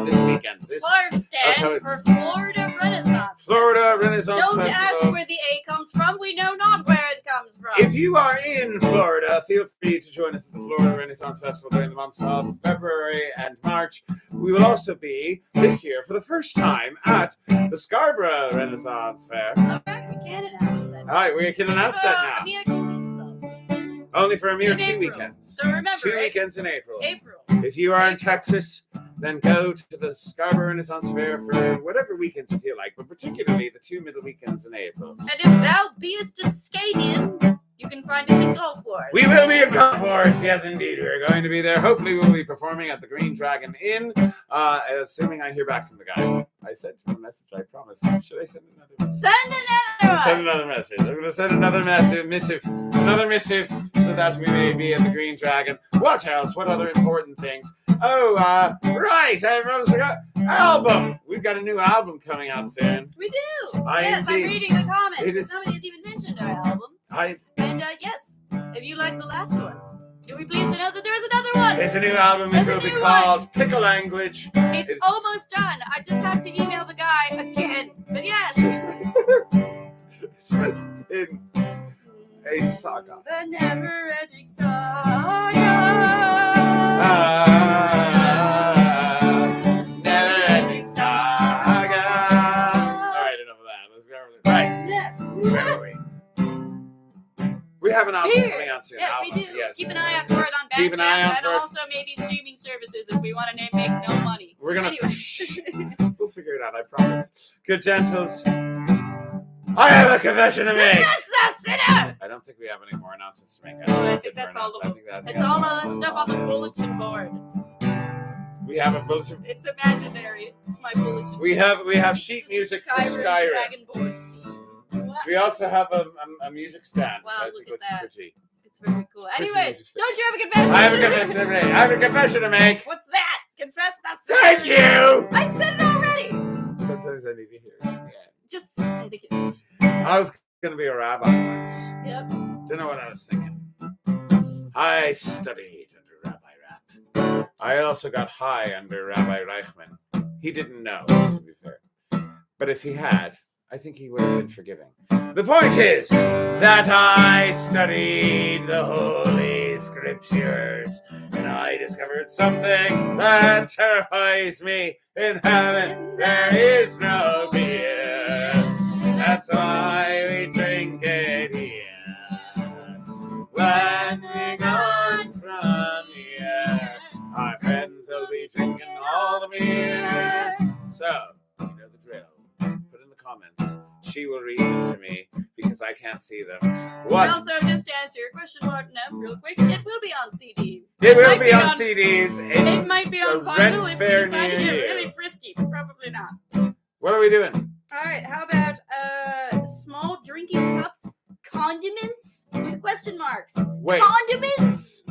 this weekend. Florida stands Okay. for Florida Renaissance. Florida Renaissance Don't Festival. ask where the A comes from. We know not where it comes from. If you are in Florida, feel free to join us at the Florida Renaissance Festival during the months of February and March. We will also be, this year, for the first time, at the Scarborough Renaissance Fair. Okay, we can't announce that. All right, we can announce that A now. mere 2 weeks, though. Only for a mere In 2 April. weekends. So remember, 2 weekends in April. April. If you are in Texas, then go to the Scarborough Renaissance Fair for whatever weekends you feel like, but particularly the 2 middle weekends in April. And if thou beest a skating, you can find us in Gulf Wars. We will be in Gulf Wars, yes indeed. We're going to be there. Hopefully we'll be performing at the Green Dragon Inn, assuming I hear back from the guy. I sent him a message, I promise. Should I send another message? Send another Send one. another message. I'm going to send another missive, so that we may be at the Green Dragon. What else? What other important things? Oh, right. I almost forgot. Album. We've got a new album coming out soon. We do. I Yes, I'm indeed. reading the comments. It is- Somebody has even mentioned our album. I And yes, if you like the last one, You'll be pleased to know that there is another one. There's a new album which There's a will be new called Pickle Language. It's almost done. I just have to email the guy again. But yes. This has been a saga. The never-ending saga. Never-ending saga. All right, enough of that. Let's go over this. Right. Where are we? We have an album coming out soon. Yes, we Album. do. Yes. Keep an eye out for it on Bandcamp. Keep an eye out and for it. also maybe streaming services if we want to make no money. We're gonna. Anyway. We'll figure it out. I promise. Good gentles. I have a confession to make. Yes, the sinner! I don't think we have any more announcements to make. I think that's all of them. It's all the stuff on the bulletin board. We have a bulletin. It's imaginary. It's my bulletin. We have sheet music for Skyrim. Dragon board. What? We also have a music stand. Wow, which I look think at looks that. pretty. It's very cool. Pretty Anyways, music don't you have a confession? I have a confession to make. I have a confession to make. What's that? Confess that sin. Thank you. I said it already. Sometimes I need to hear it again. Just say the confession. I was gonna be a rabbi once. Yep. Don't know what I was thinking. I studied under Rabbi Rapp. I also got high under Rabbi Reichman. He didn't know, to be fair. But if he had, I think he would have been forgiving. The point is that I studied the Holy Scriptures and I discovered something that terrifies me. In heaven there is no beer. That's why we drink it here. When we're gone from here, our friends will be drinking all the beer. So, you know the drill. Put in the comments. She will read them to me because I can't see them. What? Also, just to answer your question, Martin, real quick, it will be on CD. It will be on CDs. It might be on a vinyl if we rent-fair decide to near get you. really frisky, but probably not. What are we doing? All right, how about small drinking cups, condiments with question marks. Wait. Condiments.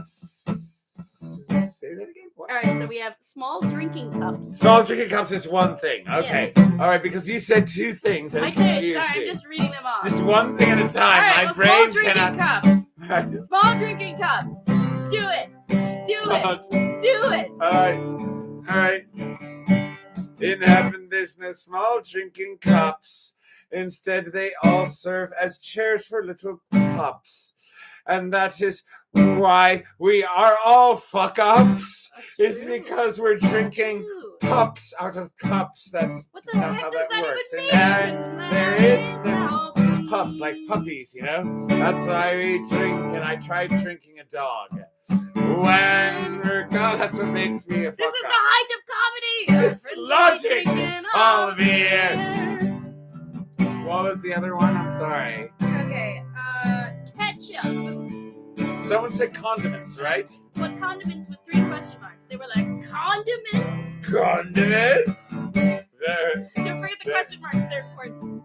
Say that again. What? All right, so we have small drinking cups. Small drinking cups is one thing. Okay. Yes. All right, because you said two things and I it did. confused Sorry, me. I'm just reading them off. Just one thing at a time. All right, My well, brain small drinking cannot. cups. Small drinking cups. Do it. Do it. Do it. All right. In heaven, there's no small drinking cups. Instead, they all serve as chairs for little pups. And that is why we are all fuck-ups. That's Is true. because we're drinking True. pups out of cups. That's What the not heck how does that that works. even And mean? there is no pups, like puppies, you know? That's why we drink, and I tried drinking a dog. When we're gone, that's what makes me a fuck-up. This is the height of comedy. It's logic. All beer. What was the other one? I'm sorry. Okay, ketchup. Someone said condiments, right? What condiments with 3 question marks? They were like, condiments? Condiments? Very, Don't forget the question marks, they're important.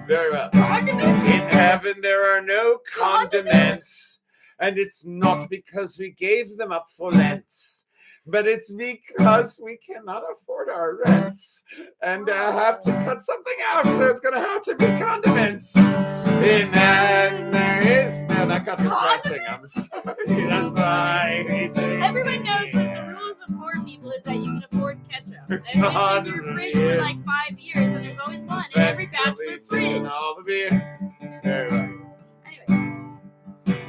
very well. Condiments? In heaven, there are no condiments. And it's not because we gave them up for Lents. But it's because we cannot afford our rents and have to cut something out, so it's going to have to be condiments. In heaven, there is no, that got depressing. I'm sorry. That's why we drink. Everyone knows that the rules of poor people is that you can afford ketchup. And it's in your fridge for like 5 years, and there's always one in every bachelor fridge. All the beer. Very well. Anyway,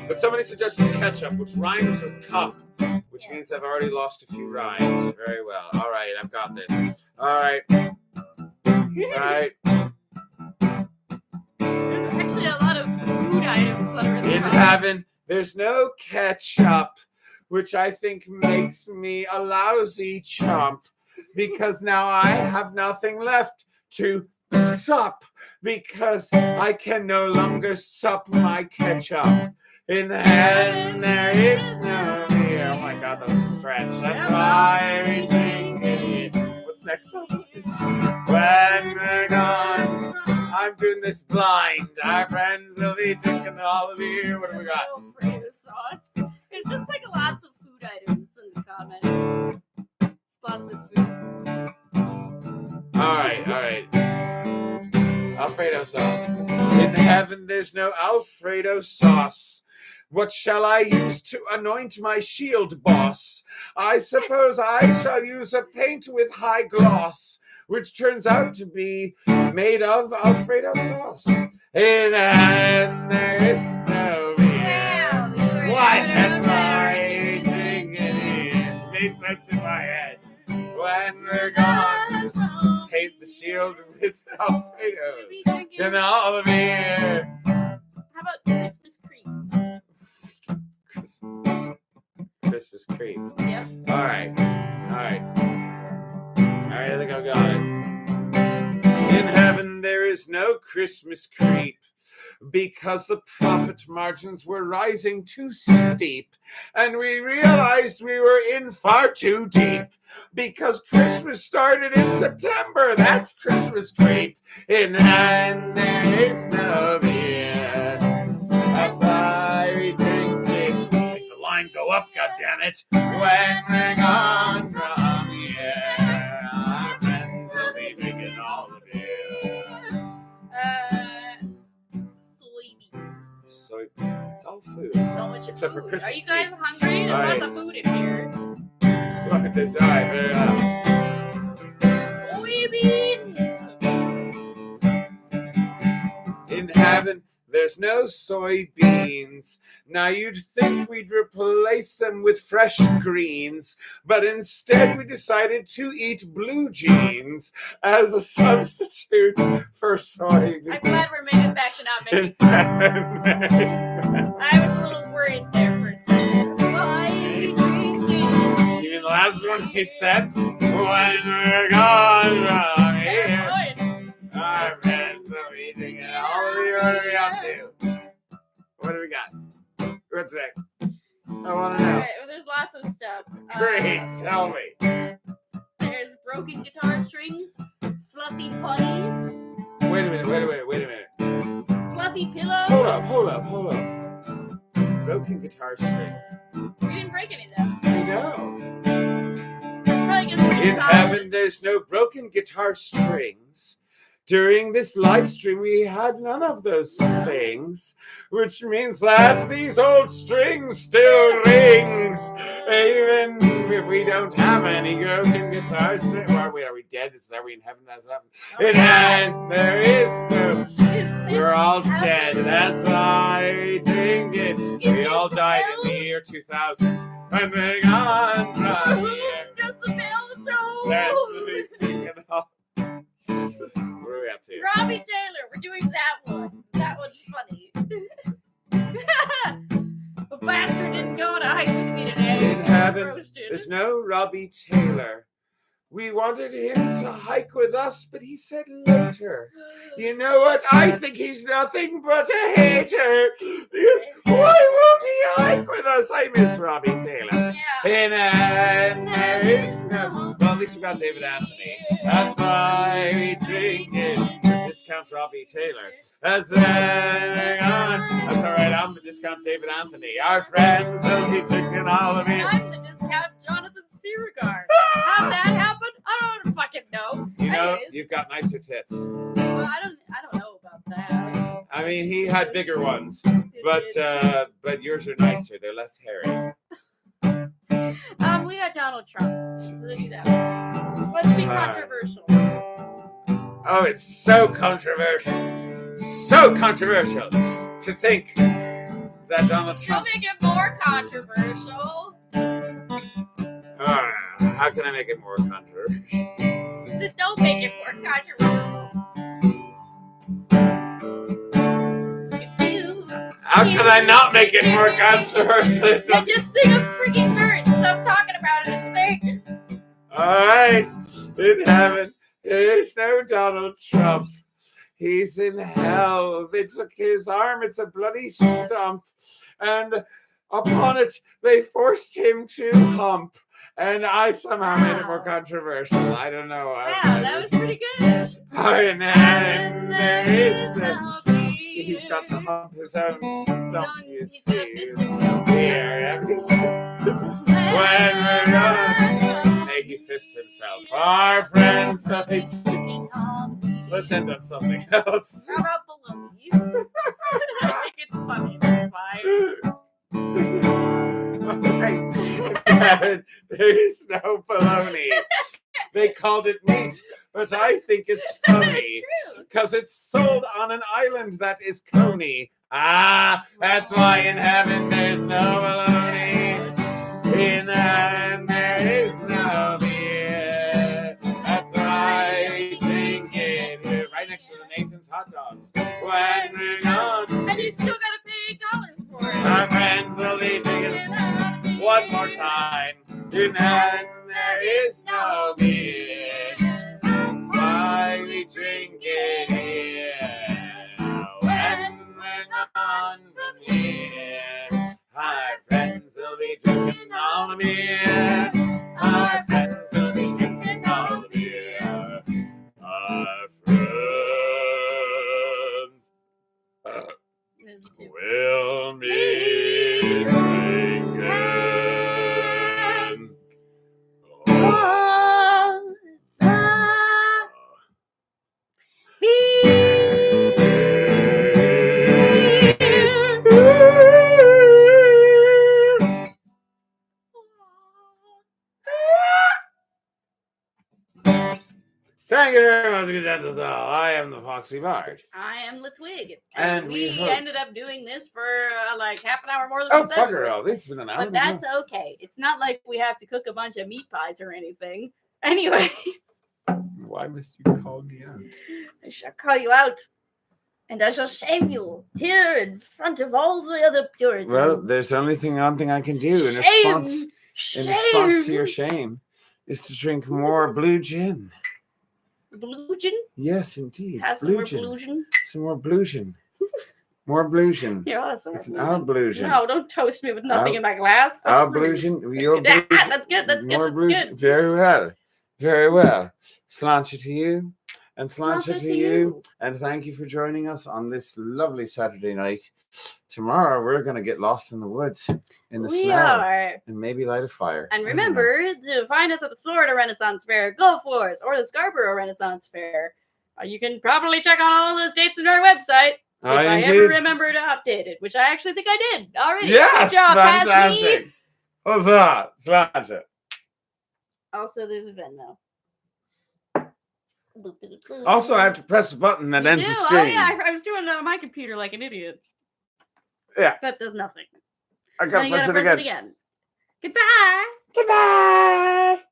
But somebody suggested ketchup, which rhymes with cup, which Yeah. means I've already lost a few rhymes. Very well. All right, I've got this. All right. All right. there's actually a lot of food items that are in the In comments. heaven, there's no ketchup, which I think makes me a lousy chump, because now I have nothing left to sup, because I can no longer sup my ketchup. In heaven, there is no beer. Oh my God, that was a stretch. That's why we drink it. What's next one? When we're gone, I'm doing this blind. Our friends will be drinking all the beer. What do we got? Alfredo sauce. There's just like lots of food items in the comments. It's lots of food. All right. Alfredo sauce. In heaven, there's no Alfredo sauce. What shall I use to anoint my shield, boss? I suppose I shall use a paint with high gloss, which turns out to be made of Alfredo sauce. And there is no beer. What? That's why drinking it makes sense in my head. When we're gone, paint the shield with Alfredo and all the beer. How about Christmas cream? Christmas cream. Yep. All right, I think I got it. In heaven there is no Christmas creep, because the profit margins were rising too steep, and we realized we were in far too deep, because Christmas started in September. That's Christmas creep. In heaven there is no beer. That's why we drink it. Make the line go up, goddammit. When we're gone from here, our friends will be drinking all the beer. Soybeans. It's all food. So much Except food. for Christmas. Are you guys hungry? There's Right. lots of food in here. So there's all right, fair enough. Soybeans. In heaven, there's no soybeans. Now you'd think we'd replace them with fresh greens, but instead we decided to eat blue jeans as a substitute for soybeans. I'm glad we're making back to not making sense. I was a little worried there for a second. Why are you drinking? Even the last one made sense. When we're gone from here, our friends will be drinking all of the order we got to. What do we got? What's that? I want to know. Alright, well, there's lots of stuff. Great, tell me. There's broken guitar strings, fluffy putties, Wait a minute. fluffy pillows. Hold up. Broken guitar strings. We didn't break any of them. I know. That's probably because In heaven, there's no broken guitar strings. During this live stream, we had none of those things, which means that these old strings still rings, even if we don't have any broken guitar strings. Are we dead? Are we in heaven? That's happened. In heaven, there is no. We're all dead. That's why we drink it. We all died in the year 2000. And we're gone from here. Just the bell That's toll. the big thing at all. What are we up to? Robbie Taylor, we're doing that one. That one's funny. The bastard didn't go on a hike with me today. In heaven, Roasted. there's no Robbie Taylor. We wanted him to hike with us, but he said later. You know what? I think he's nothing but a hater. Because why won't he hike with us? I miss Robbie Taylor. Yeah. And there is no. Well, at least we got David Anthony. That's why we drink it. Discount Robbie Taylor. That's all right. I'm the discount David Anthony. Our friends will be drinking all of it. I'm the discount Jonathan Seregard. How'd that happen? I don't fucking know. You know, Anyways. you've got nicer tits. Well, I don't know about that. I mean, he had bigger ones, but yours are nicer. They're less hairy. We got Donald Trump. So let's do that one. Let's be controversial. Oh, it's so controversial. So controversial to think that Donald You'll Trump. make it more controversial. How can I make it more controversial? Don't make it more controversial. How can I not make it more controversial? And just sing a freaking verse. Stop talking about it and sing. All right, in heaven, there's no Donald Trump. He's in hell. They took his arm. It's a bloody stump. And upon it, they forced him to hump. And I somehow made it more controversial. I don't know. Wow, that was pretty good. And then there is no. See, he's got to hump his own stump, you see. Here. When we're done, may he fist himself. Our friends, let's end on something else. How about the Lilies? I think it's funny, that's why. And there is no bologna. They called it meat, but I think it's phony. Because it's sold on an island that is Coney. Ah, that's why in heaven there's no bologna. In heaven there is no beer. That's why we drink it here. Right next to the Nathan's hot dogs. When we're gone. And you still gotta pay $8 for it. Our friends will be drinking one more time. In heaven there is no beer. That's why we drink it here. When we're gone from here, our friends will be drinking all the beer. Our friends will be drinking all the beer. Our friends will be drinking all the time. Thank you very much, good gentlemen. I am the Foxy Bard. I am Litwig. And we we hope- ended up doing this for like half an hour more than Oh, we said. bugger all. It's been an hour. But and a half. that's okay. It's not like we have to cook a bunch of meat pies or anything. Anyway, Why must you call me out? I shall call you out. And I shall shame you here in front of all the other Puritans. Well, there's only one thing I can do in Shame! response to your shame is to drink more blue gin. Blue gin? Yes, indeed. Have some blue more gin. blue gin? Some more blue gin. More blue gin. Yeah, I'll have some It's more our blue gin. No, don't toast me with nothing Our- in my glass. That's Our rude. blue gin. Your That's blue good. gin. That's good. That's good. More That's blue good. gin. Very well. Very well. Sláinte to you. And sláinte Sláinte to you. And thank you for joining us on this lovely Saturday night. Tomorrow we're going to get lost in the woods, in the We snow, are. and maybe light a fire. And I don't know. remember to find us at the Florida Renaissance Fair, Gulf Wars, or the Scarborough Renaissance Fair. You can probably check on all those dates on our website if I ever indeed. remember to update it, which I actually think I did already. Yes, Good job, past me. fantastic. Huzzah, sláinte. Also, there's a Venmo. Also, I have to press the button that You ends do? the screen. Oh yeah, I was doing it on my computer like an idiot. Yeah. That does nothing. I Now gotta you press gotta it press again. it again. Goodbye. Goodbye.